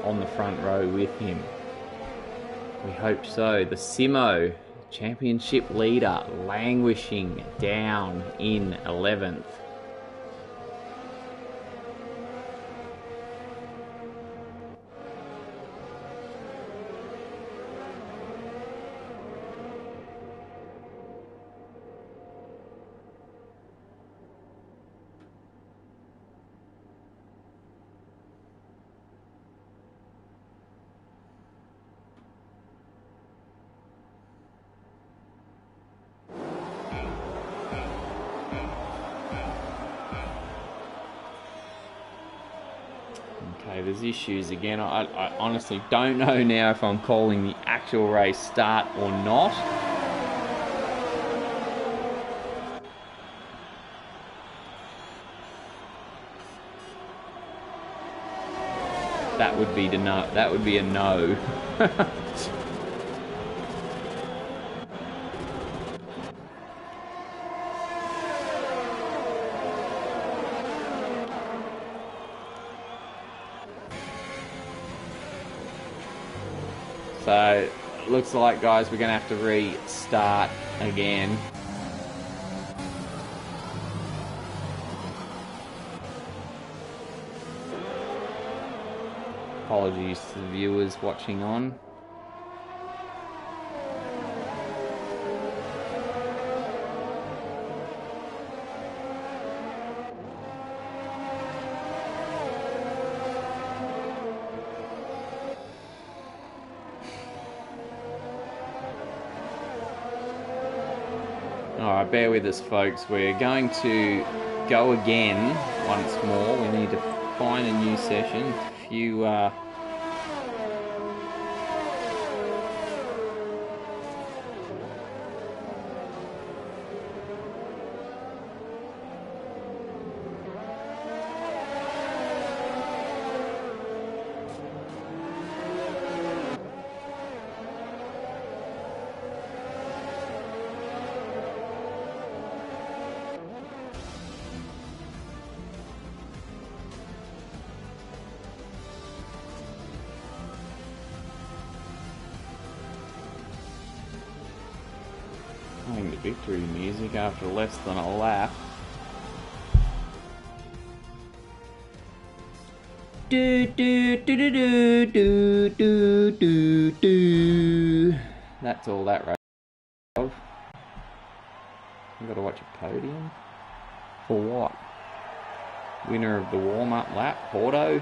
on the front row with him? We hope so. The Simo championship leader languishing down in 11th. Okay, there's issues again. I honestly don't know now if I'm calling the actual race start or not. That would be the no. That would be a no. So, it looks like, guys, we're going to have to restart again. Apologies to the viewers watching on. Alright, bear with us, folks. We're going to go again once more. We need to find a new session. A few playing the victory music after less than a lap. Do do do do do do do do do. That's all that race of. I've got to watch a podium. For what? Winner of the warm-up lap, Porto.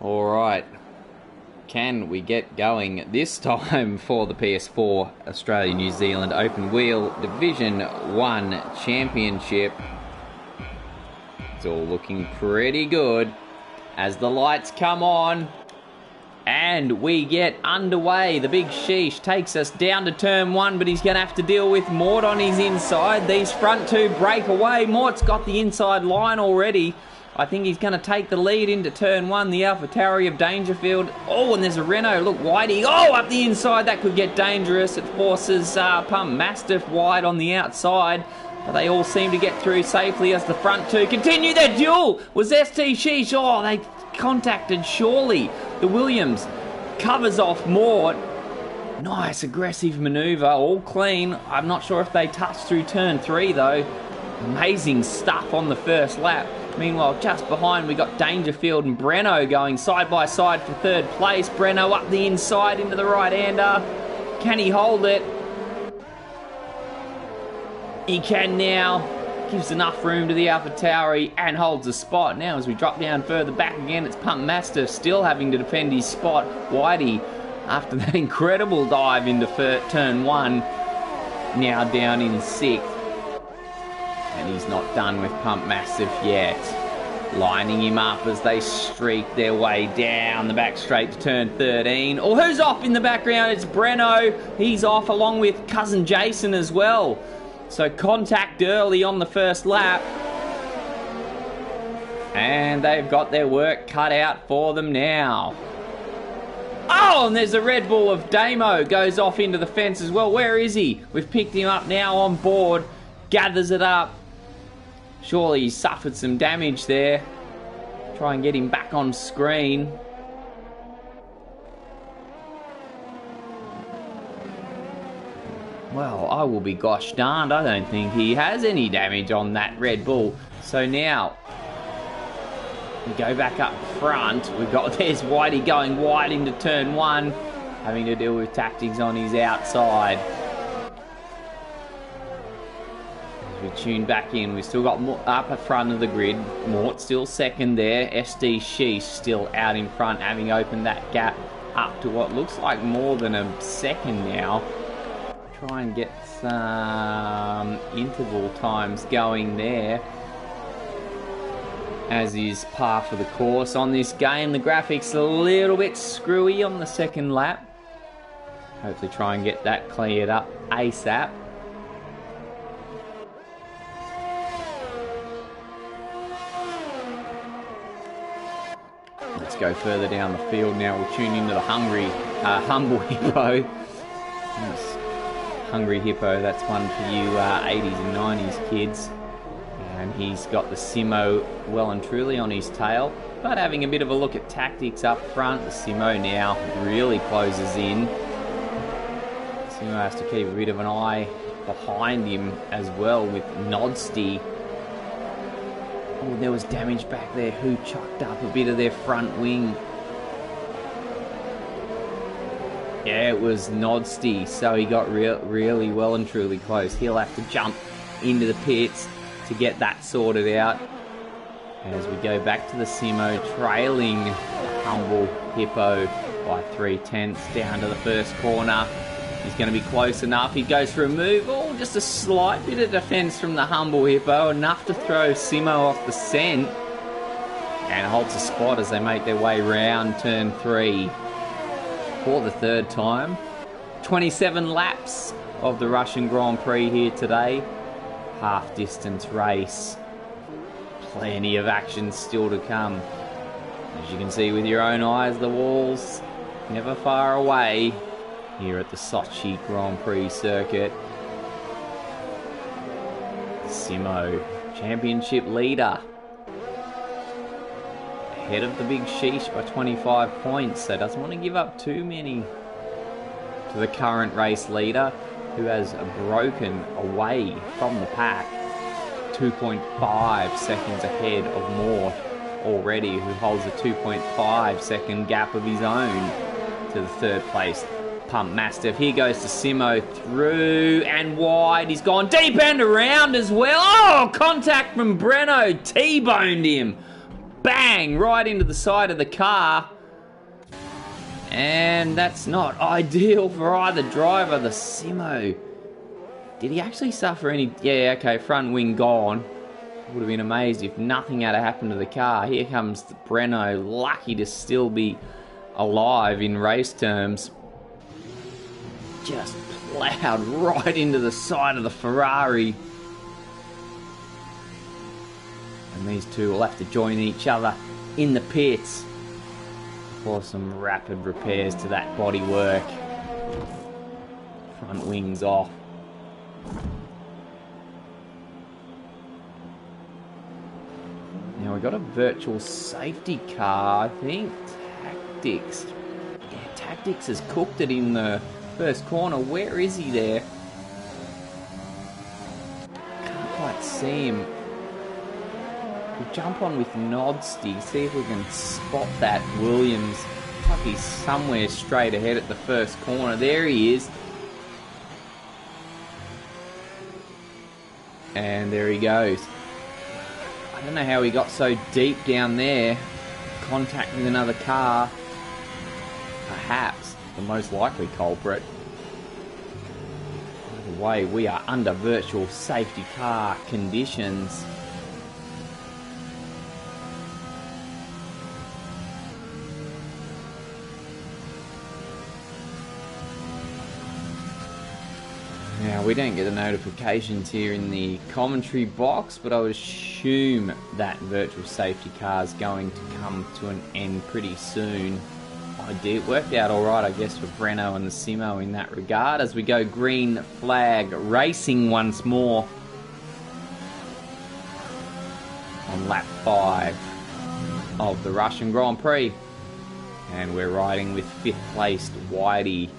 Alright, can we get going this time for the PS4 Australia New Zealand Open Wheel Division 1 Championship? It's all looking pretty good as the lights come on and we get underway. The big sheesh takes us down to turn 1, but he's going to have to deal with Mort on his inside. These front two break away. Mort's got the inside line already. I think he's going to take the lead into turn 1, the AlphaTauri of Dangerfield. Oh, and there's a Renault. Look, Whitey. Oh, up the inside. That could get dangerous. It forces Pump Mastiff wide on the outside. But they all seem to get through safely as the front two continue their duel. Was ST Sheesh. Oh, they contacted surely. The Williams covers off Mort. Nice aggressive manoeuvre. All clean. I'm not sure if they touched through turn 3, though. Amazing stuff on the first lap. Meanwhile, just behind, we got Dangerfield and Breno going side by side for third place. Breno up the inside into the right-hander. Can he hold it? He can now. Gives enough room to the AlphaTauri and holds the spot. Now, as we drop down further back again, it's Pump Mastiff still having to defend his spot. Whitey, after that incredible dive into turn 1, now down in 6th. And he's not done with Pump Mastiff yet. Lining him up as they streak their way down the back straight to turn 13. Oh, who's off in the background? It's Breno. He's off along with cousin Jason as well. So contact early on the first lap. And they've got their work cut out for them now. Oh, and there's a Red Bull of Damo. Goes off into the fence as well. Where is he? We've picked him up now on board. Gathers it up. Surely he suffered some damage there. Try and get him back on screen. Well, I will be gosh darned. I don't think he has any damage on that Red Bull. So now, we go back up front. We've got, there's Whitey going wide into turn 1. Having to deal with tactics on his outside. We tune back in. We've still got Mort up at front of the grid. Mort still second there. SD Sheesh still out in front, having opened that gap up to what looks like more than a second now. Try and get some interval times going there. As is par for the course on this game. The graphics a little bit screwy on the second lap. Hopefully try and get that cleared up ASAP. Let's go further down the field now. We'll tune into the Humble Hippo. Yes. Hungry Hippo, that's one for you 80s and 90s kids. And he's got the Simo well and truly on his tail. But having a bit of a look at tactics up front, the Simo now really closes in. Simo has to keep a bit of an eye behind him as well with Nodsty. Oh, there was damage back there. Who chucked up a bit of their front wing? Yeah, it was Nodsty. So he got really well and truly close. He'll have to jump into the pits to get that sorted out. As we go back to the Simo, trailing Humble Hippo by 3/10 down to the first corner. He's going to be close enough. He goes for a move. Oh, just a slight bit of defense from the Humble Hippo. Enough to throw Simo off the scent. And holds a spot as they make their way round turn 3 for the third time. 27 laps of the Russian Grand Prix here today. Half distance race. Plenty of action still to come. As you can see with your own eyes, the walls never far away here at the Sochi Grand Prix circuit. Simo, championship leader. Ahead of the big sheesh by 25 points, so doesn't want to give up too many to the current race leader, who has broken away from the pack. 2.5 seconds ahead of Mort already, who holds a 2.5 second gap of his own to the third place Pump Mastiff. Here goes to Simo, through and wide. He's gone deep and around as well. Oh, contact from Breno. T-boned him. bang, right into the side of the car. And that's not ideal for either driver. The Simo, did he actually suffer any? Yeah, okay, front wing gone. Would have been amazed if nothing had happened to the car. Here comes the Breno, lucky to still be alive in race terms. Just plowed right into the side of the Ferrari. And these two will have to join each other in the pits for some rapid repairs to that bodywork. Front wings off. Now we've got a virtual safety car, I think. Tactics. Yeah, Tactics has cooked it in the first corner. Where is he there? Can't quite see him. We'll jump on with Nodsty, see if we can spot that Williams. Looks like he's somewhere straight ahead at the first corner. There he is. And there he goes. I don't know how he got so deep down there, contact with another car. Perhaps the most likely culprit. Either way, we are under virtual safety car conditions. Now, we don't get the notifications here in the commentary box, but I would assume that virtual safety car is going to come to an end pretty soon. It worked out alright, I guess, for Breno and the Simo in that regard, as we go green flag racing once more on lap 5 of the Russian Grand Prix. And we're riding with 5th placed Whitey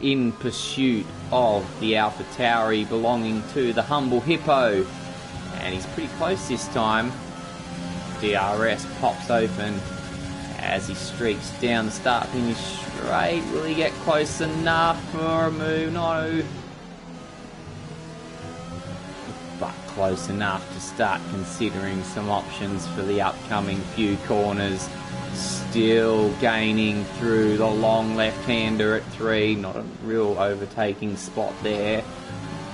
in pursuit of the Alpha Tauri belonging to the Humble Hippo. And he's pretty close this time. DRS pops open as he streaks down the start finish straight. Will he get close enough for a move? No. But close enough to start considering some options for the upcoming few corners. Still gaining through the long left-hander at 3. Not a real overtaking spot there.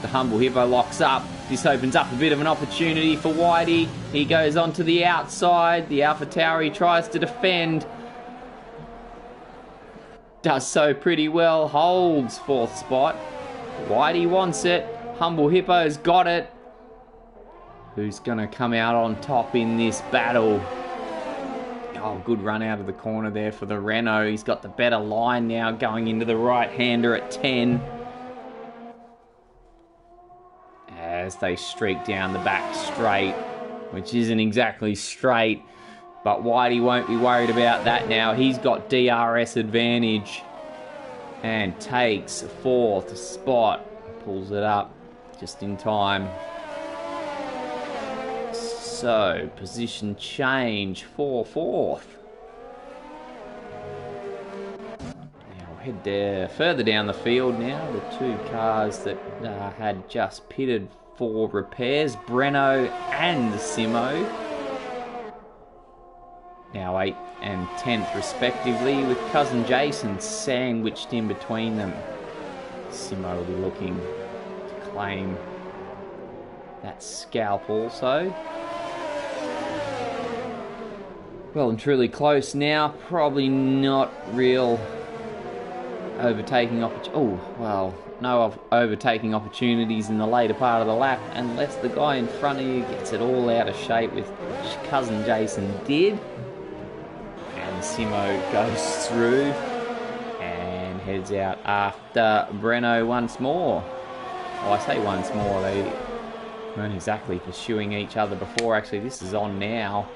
The Humble Hippo locks up. This opens up a bit of an opportunity for Whitey. He goes onto the outside. The Alpha Tauri tries to defend. Does so pretty well. Holds 4th spot. Whitey wants it. Humble Hippo's got it. Who's going to come out on top in this battle? Oh, good run out of the corner there for the Renault. He's got the better line now going into the right-hander at 10. As they streak down the back straight, which isn't exactly straight, but Whitey won't be worried about that now. He's got DRS advantage and takes 4th spot. Pulls it up just in time. So, position change for 4th. Now we'll head there, further down the field now. The two cars that had just pitted for repairs, Breno and the Simo. Now 8th and 10th respectively, with cousin Jason sandwiched in between them. Simo will be looking to claim that scalp also. Well and truly close now. Probably not real overtaking no overtaking opportunities in the later part of the lap, unless the guy in front of you gets it all out of shape, with which cousin Jason did. And Simo goes through and heads out after Breno once more. Well, I say once more, they weren't exactly pursuing each other before. Actually, this is on now.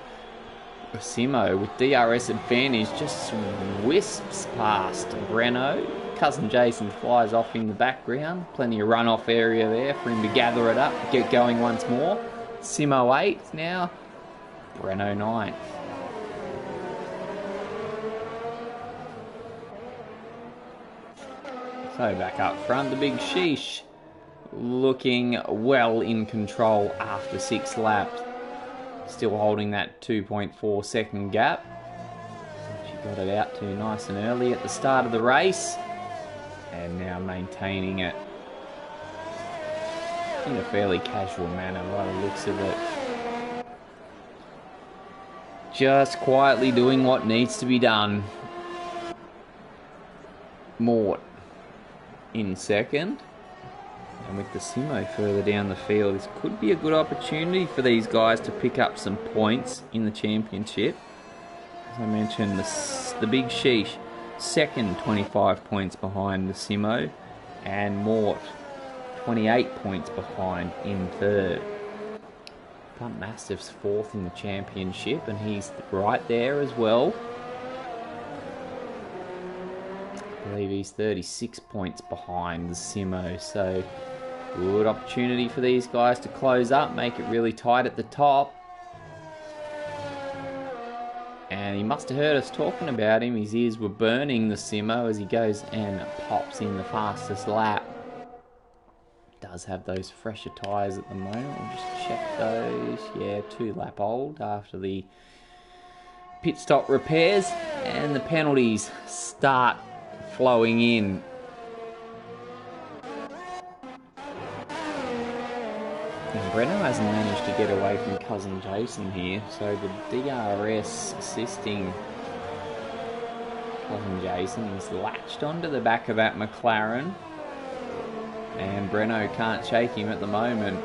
Simo with DRS advantage just wisps past Breno. Cousin Jason flies off in the background. Plenty of runoff area there for him to gather it up, get going once more. Simo 8th now. Breno 9th. So back up front, the big sheesh looking well in control after 6 laps. Still holding that 2.4 second gap. She got it out too nice and early at the start of the race. And now maintaining it in a fairly casual manner by the looks of it. Just quietly doing what needs to be done. Mort in second. And with the Simo further down the field, this could be a good opportunity for these guys to pick up some points in the championship. As I mentioned, the Big Sheesh, second, 25 points behind the Simo, and Mort, 28 points behind in third. Punt Mastiff's fourth in the championship, and he's right there as well. I believe he's 36 points behind the Simo, so good opportunity for these guys to close up, make it really tight at the top. And he must have heard us talking about him. His ears were burning, the Simo, as he goes and pops in the fastest lap. Does have those fresher tyres at the moment. We'll just check those. Yeah, 2 lap old after the pit stop repairs. And the penalties start flowing in. And Breno hasn't managed to get away from cousin Jason here, so the DRS assisting cousin Jason. He's latched onto the back of that McLaren, and Breno can't shake him at the moment.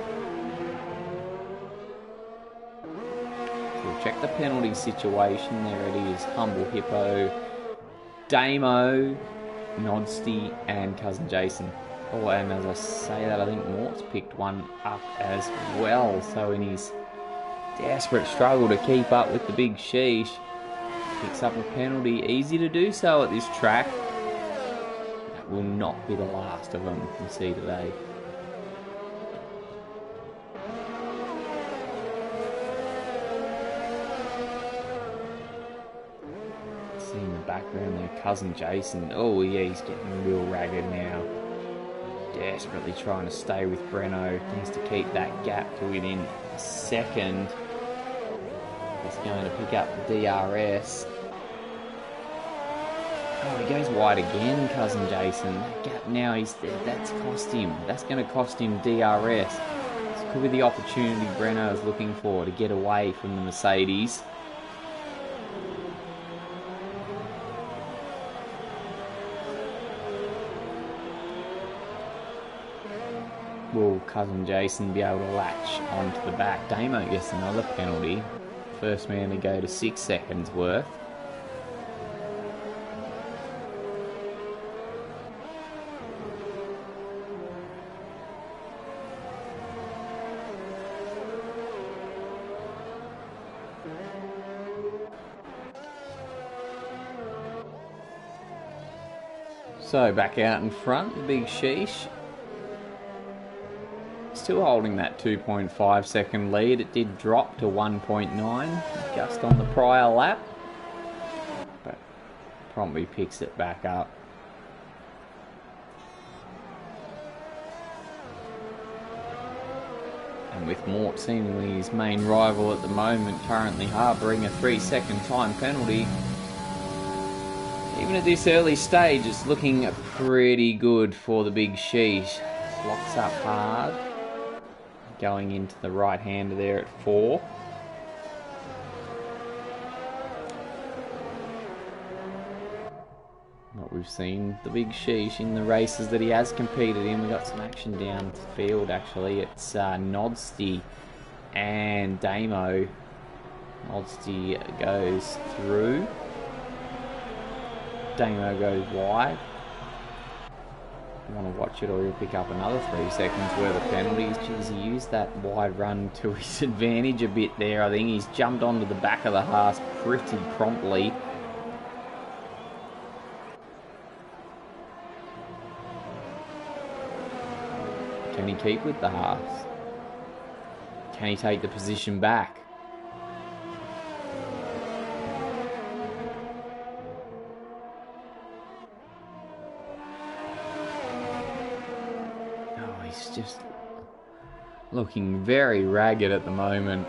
So we'll check the penalty situation. There it is. Humble Hippo, Damo, Nodsty, and cousin Jason. Oh, and as I say that, I think Mort's picked one up as well. So in his desperate struggle to keep up with the Big Sheesh, picks up a penalty. Easy to do so at this track. That will not be the last of them we see today. See in the background there, cousin Jason. Oh yeah, he's getting real ragged now. Desperately trying to stay with Breno. Needs to keep that gap to within a second. He's going to pick up the DRS. Oh, he goes wide again, cousin Jason. That gap now, that's cost him. That's going to cost him DRS. This could be the opportunity Breno is looking for to get away from the Mercedes. Will cousin Jason be able to latch onto the back? Damo gets another penalty. First man to go to 6 seconds worth. So back out in front, the Big Sheesh. Still holding that 2.5 second lead. It did drop to 1.9 just on the prior lap, but promptly picks it back up. And with Mort seemingly his main rival at the moment, currently harbouring a 3-second time penalty, even at this early stage it's looking pretty good for the Big Sheesh. Locks up hard. Going into the right hander there at 4. What we've seen the Big Sheesh in the races that he has competed in. We got some action down the field actually. It's Nodsty and Damo. Nodsty goes through. Damo goes wide. You want to watch it or you'll pick up another 3 seconds worth of penalties. Geez, he used that wide run to his advantage a bit there. I think he's jumped onto the back of the Haas pretty promptly. Can he keep with the Haas? Can he take the position back? He's just looking very ragged at the moment.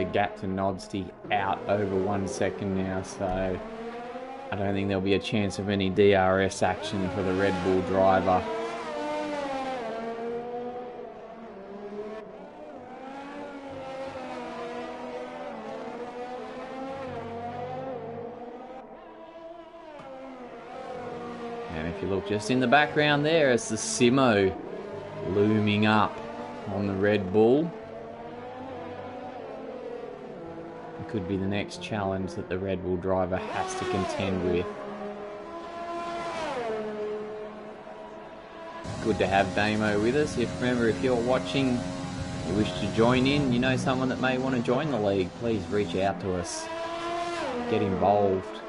the gap to Nodsty out over 1 second now, so I don't think there'll be a chance of any DRS action for the Red Bull driver. And if you look just in the background there, it's the Simo looming up on the Red Bull. It could be the next challenge that the Red Bull driver has to contend with. Good to have Damo with us. Remember, if you're watching, you wish to join in, you know someone that may want to join the league, please reach out to us. Get involved.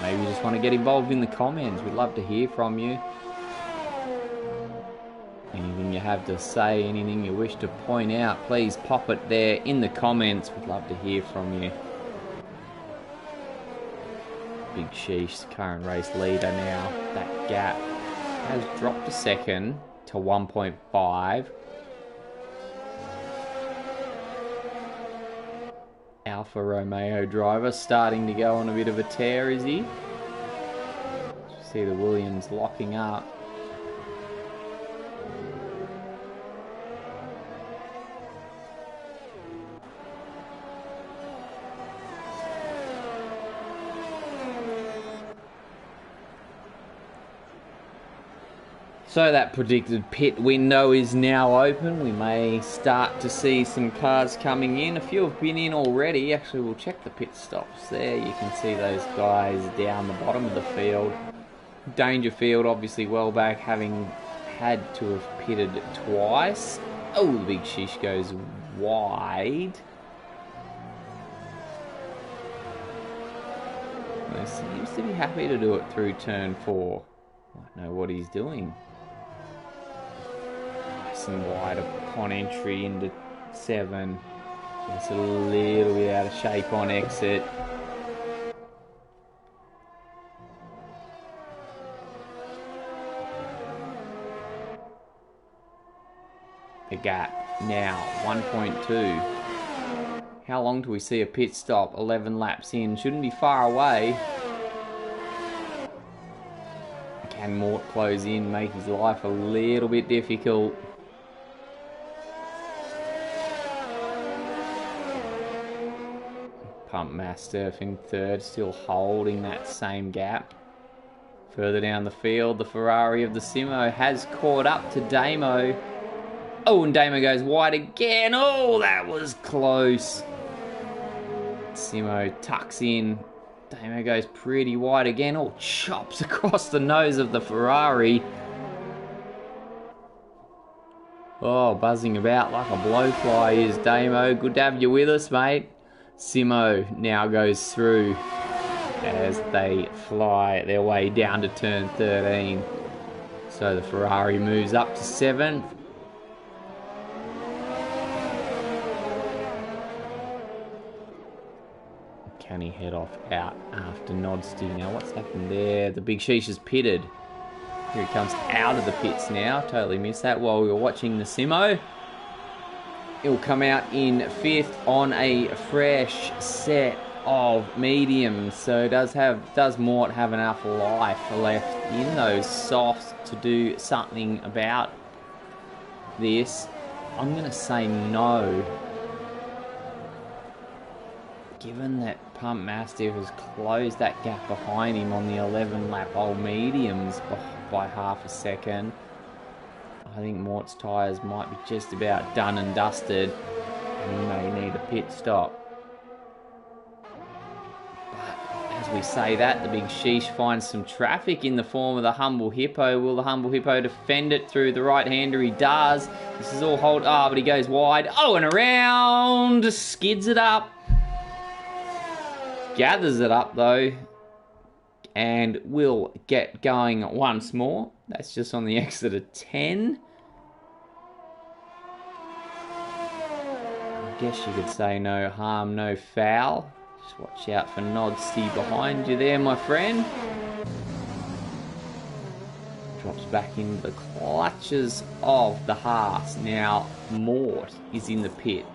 Maybe you just want to get involved in the comments. We'd love to hear from you. Anything you have to say, anything you wish to point out, please pop it there in the comments. We'd love to hear from you. Big Sheesh, current race leader now. That gap has dropped a second to 1.5. Alfa Romeo driver starting to go on a bit of a tear, is he? See the Williams locking up. So that predicted pit window is now open. We may start to see some cars coming in. A few have been in already. Actually, we'll check the pit stops there. You can see those guys down the bottom of the field. Dangerfield obviously well back, having had to have pitted twice. Oh, the Big Shish goes wide. He seems to be happy to do it through turn 4. I don't know what he's doing. Nice and wide upon entry into 7. It's a little bit out of shape on exit. The gap now 1.2. How long do we see a pit stop? 11 laps in. Shouldn't be far away. Can Mort close in, make his life a little bit difficult? Pump Mastiff in third, still holding that same gap. Further down the field, the Ferrari of the Simo has caught up to Damo. Oh, and Damo goes wide again. Oh, that was close. Simo tucks in. Damo goes pretty wide again. Oh, chops across the nose of the Ferrari. Oh, buzzing about like a blowfly is Damo. Good to have you with us, mate. Simo now goes through as they fly their way down to turn 13. So the Ferrari moves up to 7th. Can he head off out after Nodsty? Now what's happened there? The Big Sheesh is pitted. Here he comes out of the pits now. Totally missed that while we were watching the Simo. He'll come out in 5th on a fresh set of mediums. So does Mort have enough life left in those softs to do something about this? I'm going to say no. Given that Pump Mastiff has closed that gap behind him on the 11 lap old mediums by half a second, I think Mort's tyres might be just about done and dusted, and he may need a pit stop. But as we say that, the Big Sheesh finds some traffic in the form of the Humble Hippo. Will the Humble Hippo defend it through the right-hander? He does. This is all hold. Ah, but he goes wide. Oh, and around. Skids it up. Gathers it up though, and will get going once more. That's just on the exit of 10. I guess you could say no harm, no foul. Just watch out for Nodsty behind you there, my friend. Drops back into the clutches of the Haas. Now Mort is in the pit.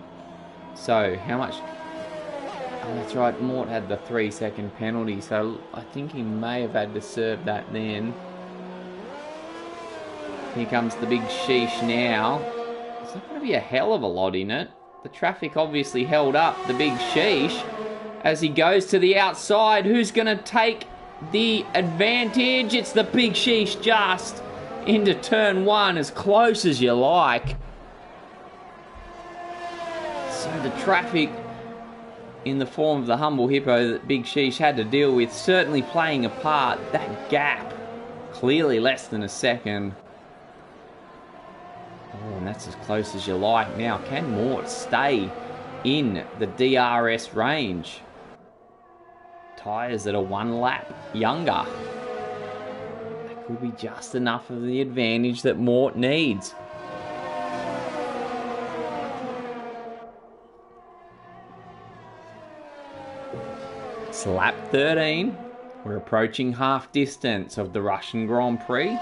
So, how much... Oh, that's right, Mort had the 3-second penalty, so I think he may have had to serve that then. Here comes the big sheesh now. There's not going to be a hell of a lot in it. The traffic obviously held up the big sheesh. As he goes to the outside, who's going to take the advantage? It's the big sheesh just into turn one, as close as you like. So the traffic in the form of the humble hippo that Big Sheesh had to deal with certainly playing a part. That gap, clearly less than a second. Oh, and that's as close as you like. Now, can Mort stay in the DRS range? Tyres that are 1 lap younger. That could be just enough of the advantage that Mort needs. It's lap 13. We're approaching half distance of the Russian Grand Prix.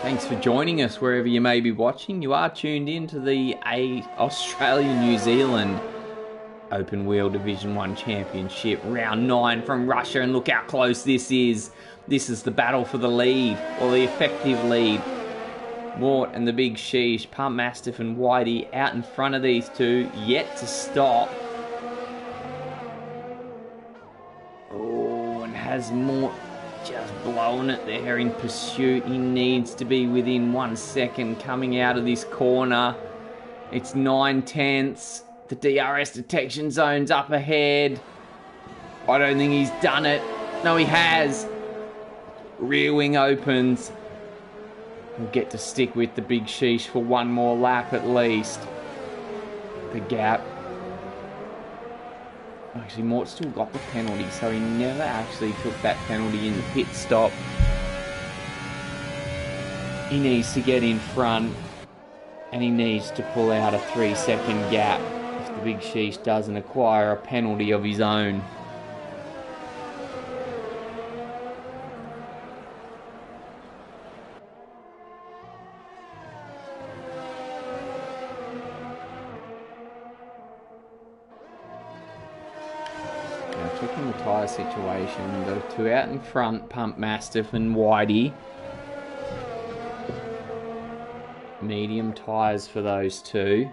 Thanks for joining us wherever you may be watching. You are tuned in to the Australia-New Zealand Open Wheel Division 1 Championship, round 9 from Russia, and look how close this is. This is the battle for the lead, or the effective lead. Mort and the Big Sheesh, Pump Mastiff and Whitey out in front of these two, yet to stop. Oh, and has Mort just blown it there in pursuit. He needs to be within 1 second coming out of this corner. It's 9/10. The DRS detection zone's up ahead. I don't think he's done it. No, he has. Rear wing opens. He'll get to stick with the Big Sheesh for one more lap at least. The gap. Actually, Mort still got the penalty, so he never actually took that penalty in the pit stop. He needs to get in front, and he needs to pull out a 3-second gap if the Big Sheesh doesn't acquire a penalty of his own. Checking the tyre situation, the two out in front, Pump Mastiff and Whitey. Medium tyres for those two.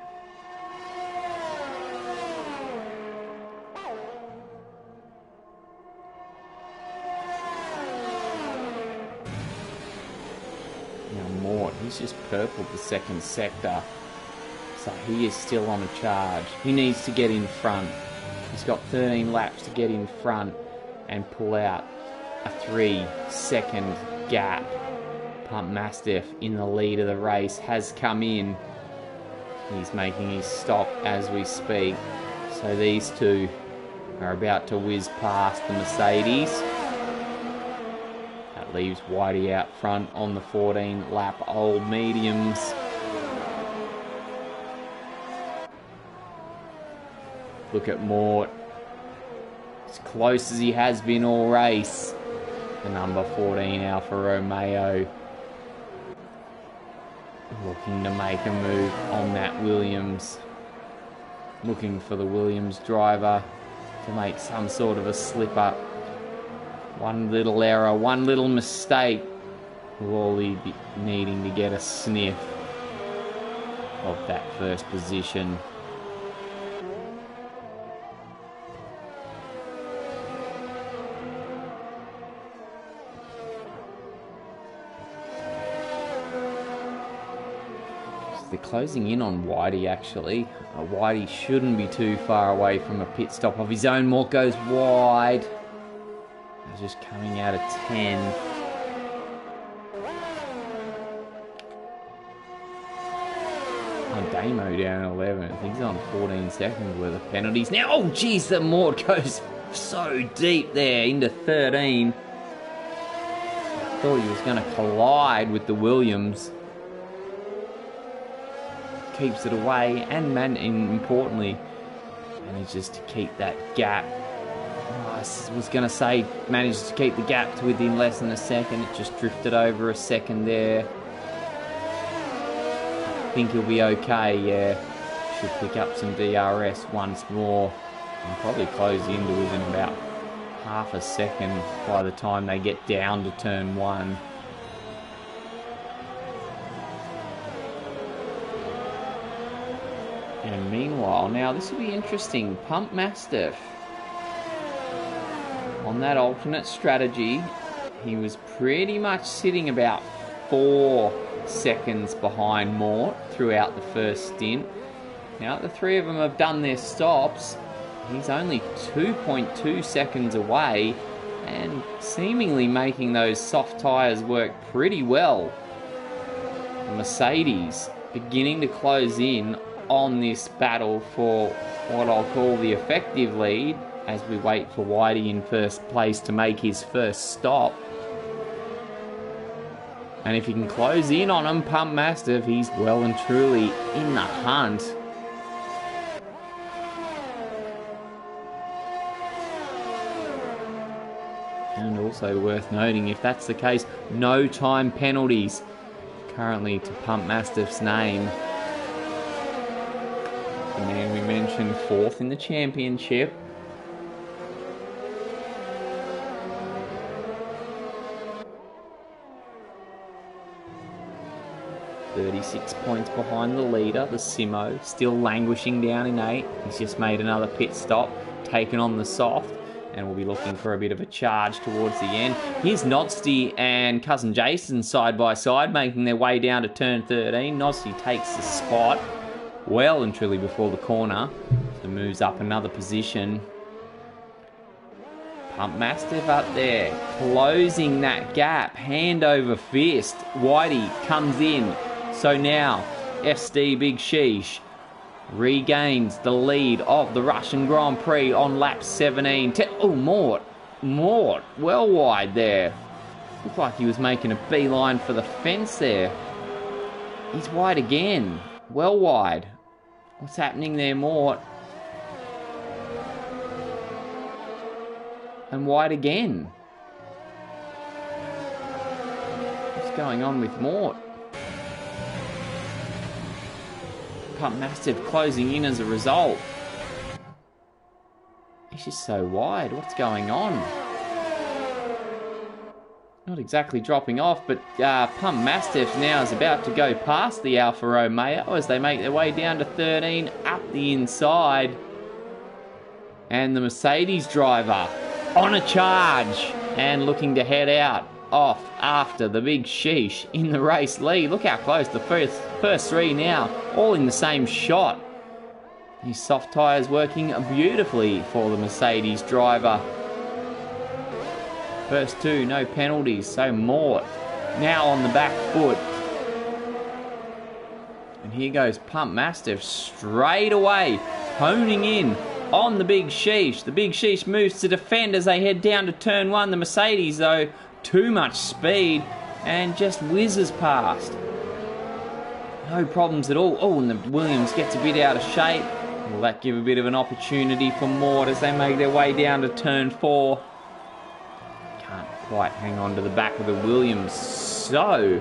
Now Mort, he's just purpled the second sector, so he is still on a charge. He needs to get in front. He's got 13 laps to get in front and pull out a 3-second gap. Pump Mastiff in the lead of the race has come in. He's making his stop as we speak. So these two are about to whiz past the Mercedes. That leaves Whitey out front on the 14-lap old mediums. Look at Mort, as close as he has been all race. The number 14 Alfa Romeo looking to make a move on that Williams. Looking for the Williams driver to make some sort of a slip up. One little error, one little mistake will all be needing to get a sniff of that first position. They're closing in on Whitey actually. Whitey shouldn't be too far away from a pit stop of his own. Mort goes wide. They're just coming out of 10. Damo down 11. He's on 14 seconds worth of penalties. Now, oh geez, the Mort goes so deep there into 13. I thought he was going to collide with the Williams. Keeps it away and importantly manages to keep that gap. I was going to say manages to keep the gap to within less than a second. It just drifted over a second there. I think he'll be okay, yeah. should pick up some DRS once more and probably close the into within about half a second by the time they get down to turn 1. And meanwhile, now this will be interesting. Pump Mastiff, on that alternate strategy, he was pretty much sitting about 4 seconds behind Mort throughout the first stint. Now the three of them have done their stops. He's only 2.2 seconds away and seemingly making those soft tyres work pretty well. The Mercedes beginning to close in on this battle for what I'll call the effective lead as we wait for Whitey in first place to make his first stop. And if he can close in on him, Pump Mastiff, he's well and truly in the hunt. And also worth noting, if that's the case, no time penalties currently to Pump Mastiff's name. The man we mentioned, 4th in the championship. .36 points behind the leader, the Simo, still languishing down in 8. He's just made another pit stop, taken on the soft, and we'll be looking for a bit of a charge towards the end. Here's Nodsty and Cousin Jason side by side, making their way down to turn 13. Nodsty takes the spot well and truly before the corner, so moves up another position. Pump Mastiff up there, closing that gap, hand over fist. Whitey comes in. So now, SD Big Sheesh regains the lead of the Russian Grand Prix on lap 17. Oh, Mort, well wide there. Looked like he was making a beeline for the fence there. He's wide again, well wide. What's happening there, Mort? And wide again. What's going on with Mort? Pump Mastiff closing in as a result. He's just so wide. What's going on? Not exactly dropping off, but Pump Mastiff now is about to go past the Alfa Romeo as they make their way down to 13 up the inside. And the Mercedes driver on a charge and looking to head out off after the Big Sheesh in the race lead. Look how close the first three now, all in the same shot. These soft tyres working beautifully for the Mercedes driver. First two, no penalties, so Mort now on the back foot. And here goes Pump Mastiff straight away, honing in on the Big Sheesh. The Big Sheesh moves to defend as they head down to turn 1. The Mercedes, though, too much speed and just whizzes past. No problems at all. Oh, and the Williams gets a bit out of shape. Will that give a bit of an opportunity for Mort as they make their way down to turn 4? Can't quite hang on to the back of the Williams. So,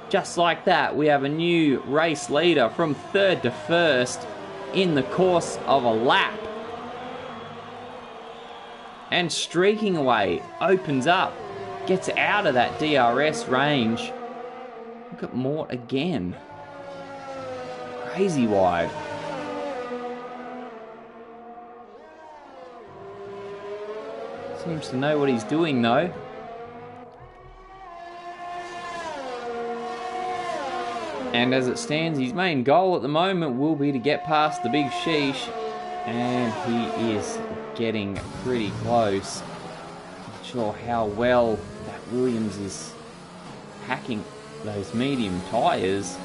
just like that, we have a new race leader from 3rd to 1st in the course of a lap. And streaking away, opens up, gets out of that DRS range. Look at Mort again. Crazy wide. Seems to know what he's doing though. And as it stands, his main goal at the moment will be to get past the Big Sheesh. And he is getting pretty close. Not sure how well that Williams is hacking those medium tyres.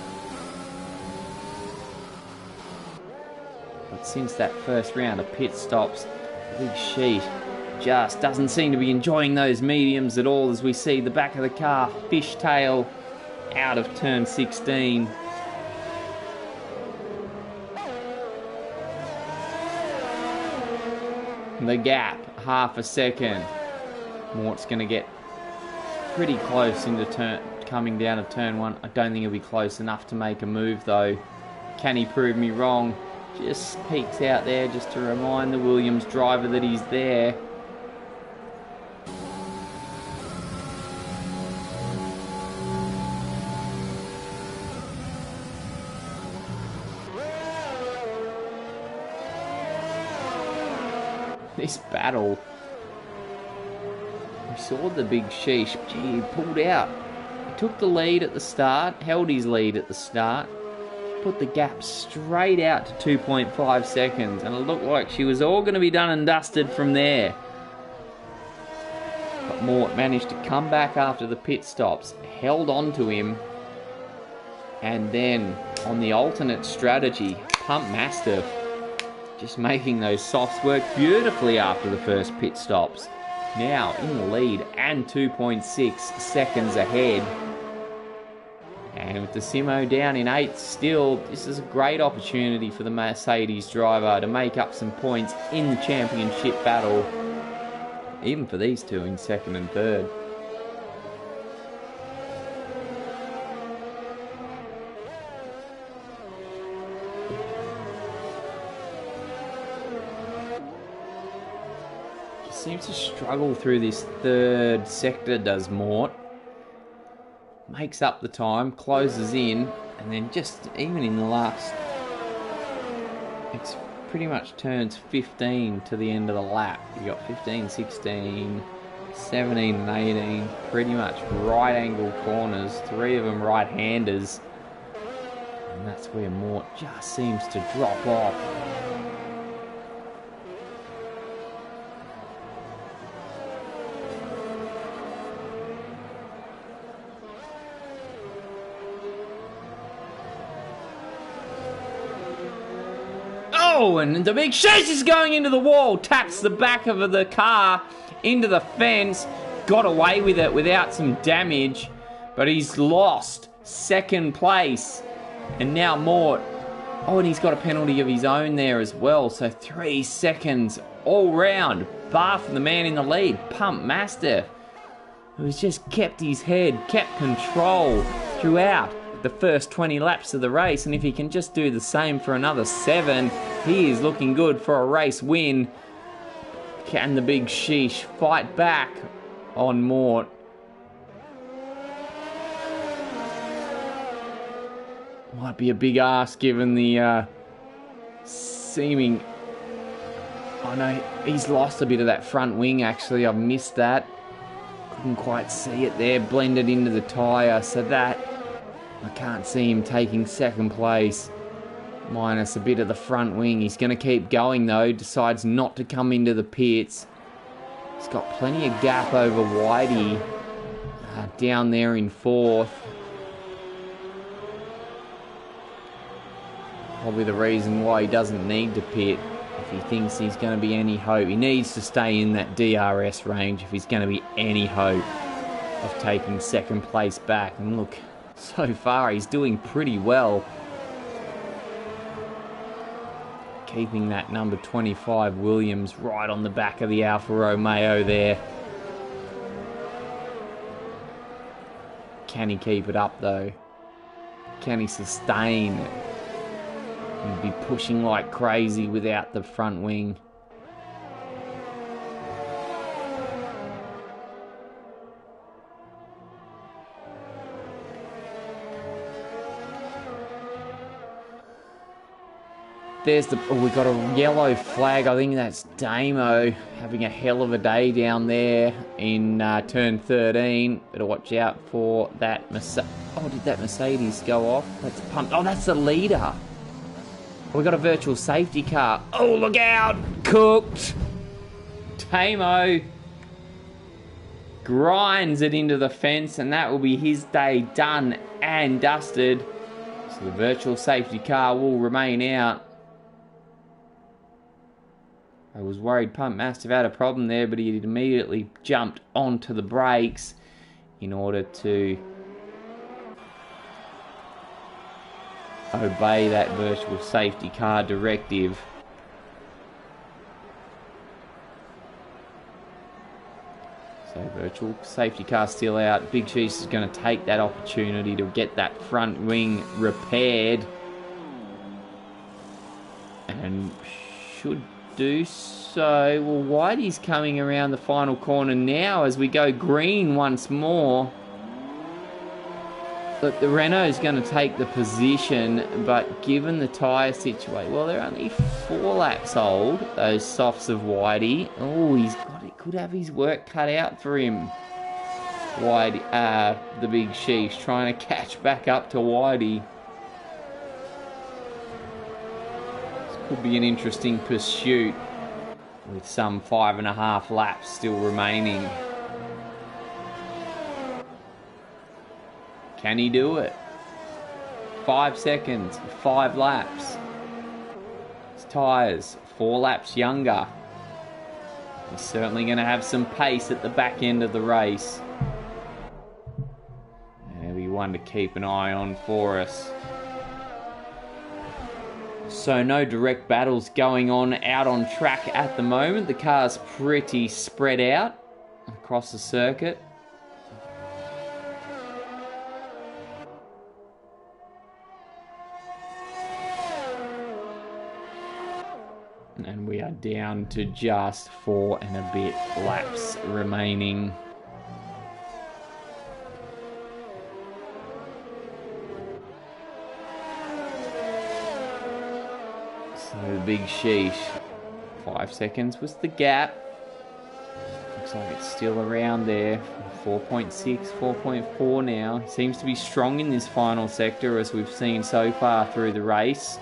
But since that first round of pit stops, the Big Sheesh just doesn't seem to be enjoying those mediums at all as we see the back of the car fishtail out of turn 16. The gap, half a second. Mort's going to get pretty close into coming down to turn 1. I don't think he'll be close enough to make a move though. Can he prove me wrong? Just peeks out there just to remind the Williams driver that he's there. This battle. We saw the big sheesh. Gee, he pulled out. He took the lead at the start, held his lead at the start, put the gap straight out to 2.5 seconds, and it looked like she was all going to be done and dusted from there. But Mort managed to come back after the pit stops, held on to him, and then on the alternate strategy, Pump Mastiff just making those softs work beautifully after the first pit stops. Now in the lead and 2.6 seconds ahead. And with the Simo down in 8th still, this is a great opportunity for the Mercedes driver to make up some points in the championship battle. Even for these two in 2nd and 3rd. Seems to struggle through this 3rd sector, does Mort. Makes up the time, closes in, and then just even in the last, it's pretty much turns 15 to the end of the lap. You got 15, 16, 17 and 18, pretty much right angle corners, 3 of them right-handers. And that's where Mort just seems to drop off. Oh, and the big sheesh is going into the wall, taps the back of the car into the fence, got away with it without some damage, but he's lost 2nd place. And now Mort, oh, and he's got a penalty of his own there as well, so 3 seconds all round, bar for the man in the lead, Pump Mastiff, who's just kept his head, kept control throughout the first 20 laps of the race, and if he can just do the same for another 7, he is looking good for a race win. Can the big sheesh fight back on Mort? Might be a big ask given the seeming... Oh no, he's lost a bit of that front wing actually, I've missed that. Couldn't quite see it there, blended into the tyre, so that... I can't see him taking 2nd place, minus a bit of the front wing. He's going to keep going though, decides not to come into the pits. He's got plenty of gap over Whitey, down there in 4th. Probably the reason why he doesn't need to pit, if he thinks he's going to be any hope. He needs to stay in that DRS range if he's going to be any hope of taking 2nd place back. And look, so far he's doing pretty well, keeping that number 25 Williams right on the back of the Alfa Romeo there. Can he keep it up though? Can he sustain it? He'd be pushing like crazy without the front wing. There's the... Oh, we got a yellow flag. I think that's Damo having a hell of a day down there in turn 13. Better watch out for that Oh, did that Mercedes go off? That's pumped. Oh, that's the leader. We got a virtual safety car. Oh, look out! Cooked! Damo grinds it into the fence, and that will be his day done and dusted. So the virtual safety car will remain out. I was worried Pump Mastiff had a problem there, but he had immediately jumped onto the brakes in order to obey that virtual safety car directive. So virtual safety car still out. Big Cheese is going to take that opportunity to get that front wing repaired. and should do so. Well, Whitey's coming around the final corner now as we go green once more. Look, the Renault's going to take the position, but given the tyre situation, well, they're only 4 laps old, those softs of Whitey. Oh, he could have his work cut out for him. Whitey, the big sheesh, trying to catch back up to Whitey. This could be an interesting pursuit with some 5.5 laps still remaining. Can he do it? 5 seconds, 5 laps. His tyres, 4 laps younger. He's certainly going to have some pace at the back end of the race. There'll be one to keep an eye on for us. So no direct battles going on out on track at the moment. The car's pretty spread out across the circuit. And we are down to just 4 and a bit laps remaining. So the big sheesh. 5 seconds was the gap. Looks like it's still around there. 4.6, 4.4 now. He seems to be strong in this final sector as we've seen so far through the race.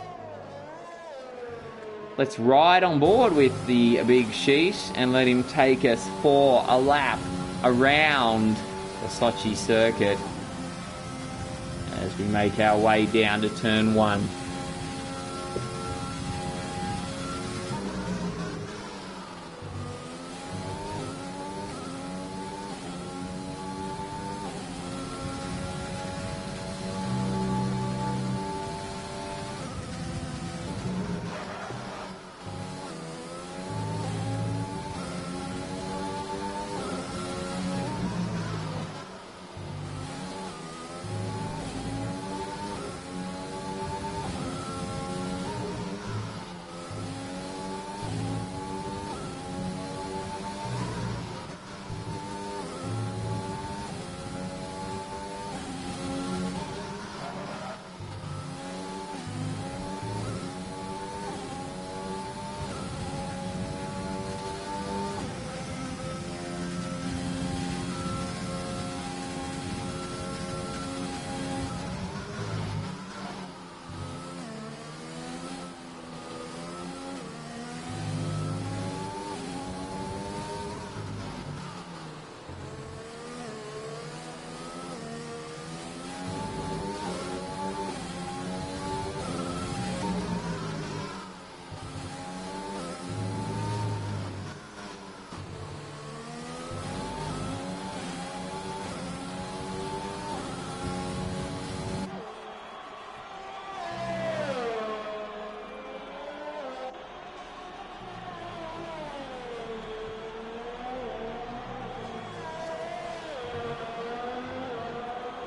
Let's ride on board with the big sheesh and let him take us for a lap around the Sochi circuit as we make our way down to turn 1.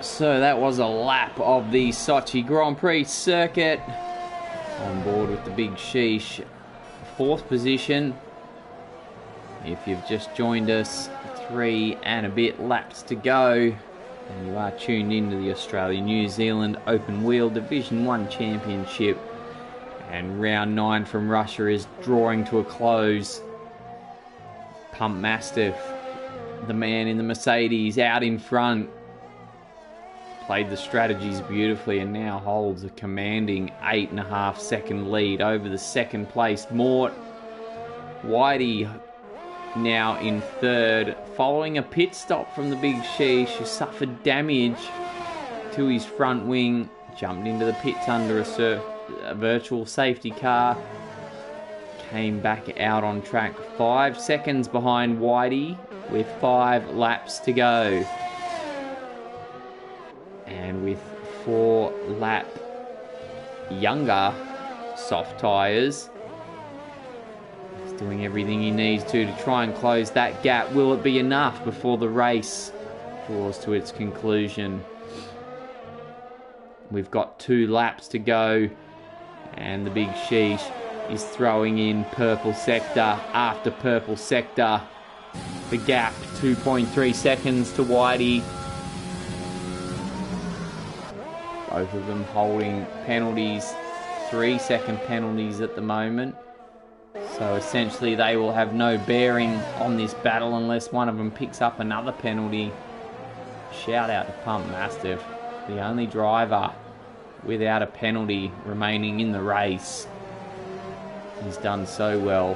So that was a lap of the Sochi Grand Prix circuit. On board with the big sheesh. 4th position. If you've just joined us, 3 and a bit laps to go. And you are tuned into the Australia-New Zealand Open Wheel Division 1 Championship. And round 9 from Russia is drawing to a close. Pump Mastiff, the man in the Mercedes, out in front. Played the strategies beautifully and now holds a commanding 8.5 second lead over the second placed Mort. Whitey now in 3rd, following a pit stop from the big sheesh, who suffered damage to his front wing, jumped into the pits under a virtual safety car, came back out on track 5 seconds behind Whitey with 5 laps to go. And with 4 lap younger soft tyres, he's doing everything he needs to try and close that gap. Will it be enough before the race draws to its conclusion? We've got 2 laps to go, and the big sheesh is throwing in purple sector after purple sector. The gap, 2.3 seconds to Whitey. Both of them holding penalties, 3-second penalties at the moment. So essentially they will have no bearing on this battle unless one of them picks up another penalty. Shout out to Pump Mastiff, the only driver without a penalty remaining in the race. He's done so well.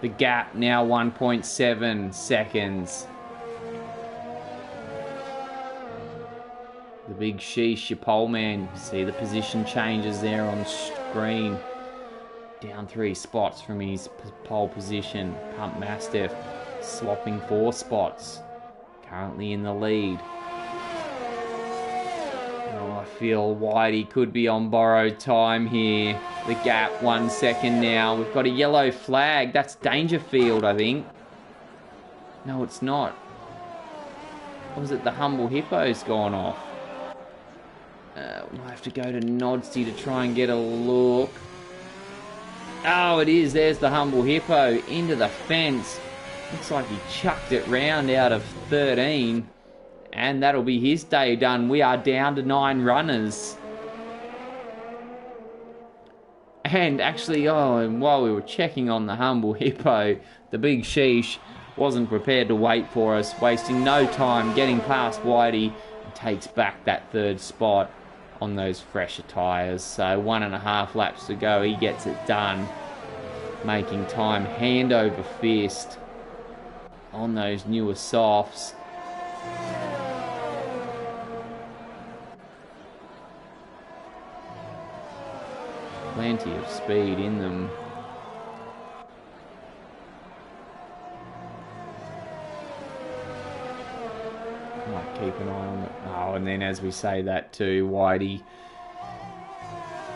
The gap now 1.7 seconds. The big sheesh, your pole man. You can see the position changes there on screen. Down 3 spots from his pole position. Pump Mastiff swapping 4 spots. Currently in the lead. Oh, I feel Whitey could be on borrowed time here. The gap 1 second now. We've got a yellow flag. That's Dangerfield, I think. No, it's not. Or was it the Humble Hippo's gone off? We'll have to go to Nodsy to try and get a look. Oh, it is. There's the Humble Hippo into the fence. Looks like he chucked it round out of 13. And that'll be his day done. We are down to 9 runners. And actually, and while we were checking on the Humble Hippo, the big sheesh wasn't prepared to wait for us, wasting no time getting past Whitey, and takes back that 3rd spot on those fresher tyres. So 1.5 laps to go, he gets it done, making time hand over fist on those newer softs. Plenty of speed in them. Might keep an eye on it. Oh, and then as we say that too, Whitey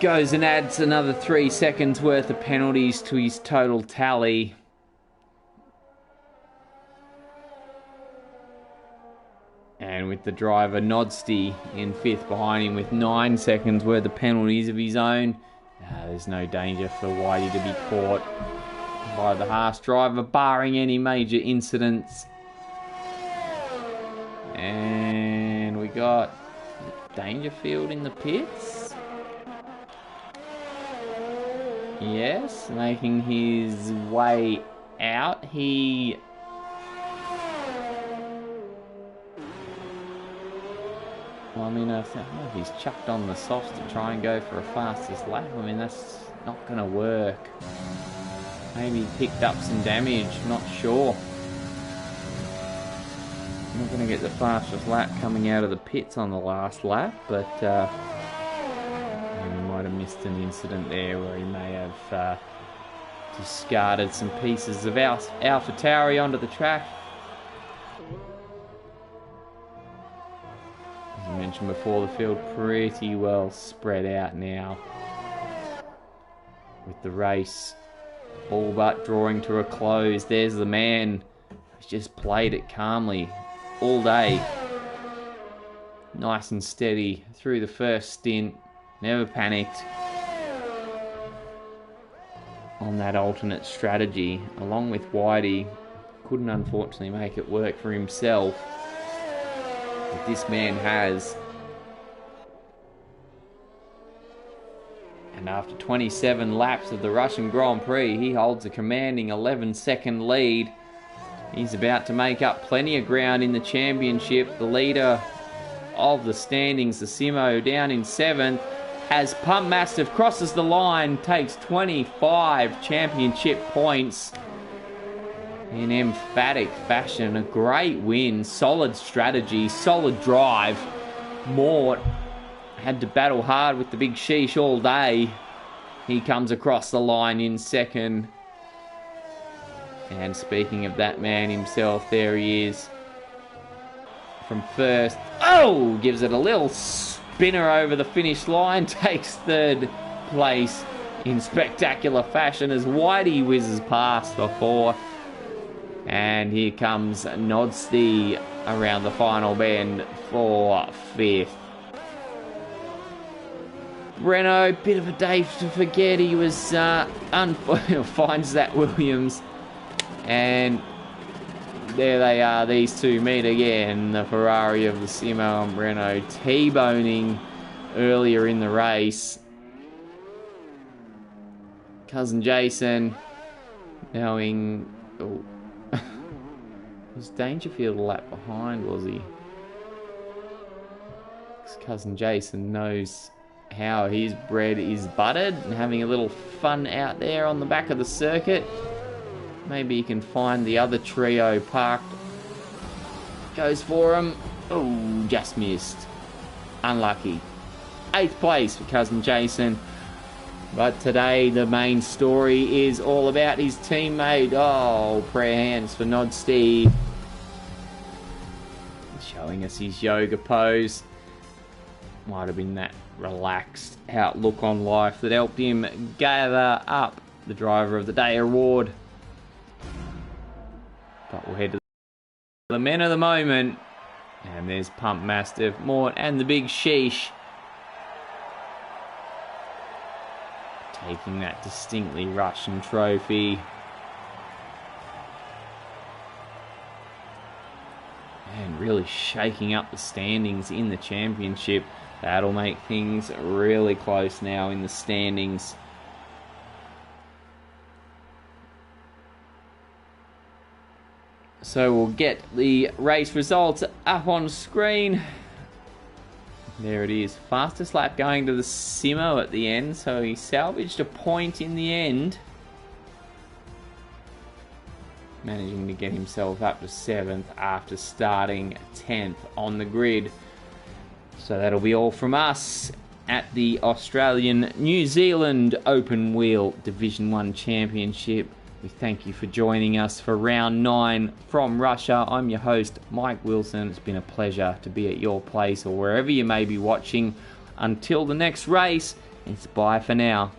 goes and adds another 3 seconds worth of penalties to his total tally. And with the driver Nodsty in 5th behind him with 9 seconds worth of penalties of his own. There's no danger for Whitey to be caught by the Haas driver, barring any major incidents. And we got Dangerfield in the pits. Yes, making his way out. Well, I mean, I don't know if he's chucked on the softs to try and go for a fastest lap. I mean, that's not going to work. Maybe he picked up some damage, not sure. Not going to get the fastest lap coming out of the pits on the last lap, but he might have missed an incident there where he may have discarded some pieces of AlphaTauri onto the track. As I mentioned before, the field pretty well spread out now, with the race all but drawing to a close. There's the man who's just played it calmly all day. Nice and steady through the first stint, never panicked on that alternate strategy, along with Whitey. Couldn't unfortunately make it work for himself. But this man has. And after 27 laps of the Russian Grand Prix, he holds a commanding 11-second lead. He's about to make up plenty of ground in the championship. The leader of the standings, the Simo, down in 7th, as Pump Mastiff crosses the line, takes 25 championship points in emphatic fashion. A great win, solid strategy, solid drive. Mort had to battle hard with the big sheesh all day. He comes across the line in 2nd. And speaking of that man himself, there he is from 1st. Oh! Gives it a little spinner over the finish line. Takes 3rd place in spectacular fashion as Whitey whizzes past for 4th. And here comes Nodsty around the final bend for 5th. Renault, bit of a day to forget. He was finds that Williams, and there they are. These two meet again. The Ferrari of the Simo and Renault T-boning earlier in the race. Cousin Jason knowing. Oh. Was Dangerfield a lap behind, was he? Cousin Jason knows how his bread is buttered and having a little fun out there on the back of the circuit. Maybe he can find the other trio parked. Goes for him. Oh, just missed. Unlucky. 8th place for Cousin Jason. But today the main story is all about his teammate. Oh, prayer hands for Nod Steve. Showing us his yoga pose. Might have been that relaxed outlook on life that helped him gather up the Driver of the Day award. But we'll head to the men of the moment. And there's Pump Mastiff, Mort, and the Big Sheesh. Taking that distinctly Russian trophy. And really shaking up the standings in the championship. That'll make things really close now in the standings. So we'll get the race results up on screen. There it is. Fastest lap going to the Simo at the end. So he salvaged a point in the end. Managing to get himself up to 7th after starting 10th on the grid. So that'll be all from us at the Australian New Zealand Open Wheel Division 1 Championship. We thank you for joining us for round 9 from Russia. I'm your host, Mike Wilson. It's been a pleasure to be at your place or wherever you may be watching. Until the next race, it's bye for now.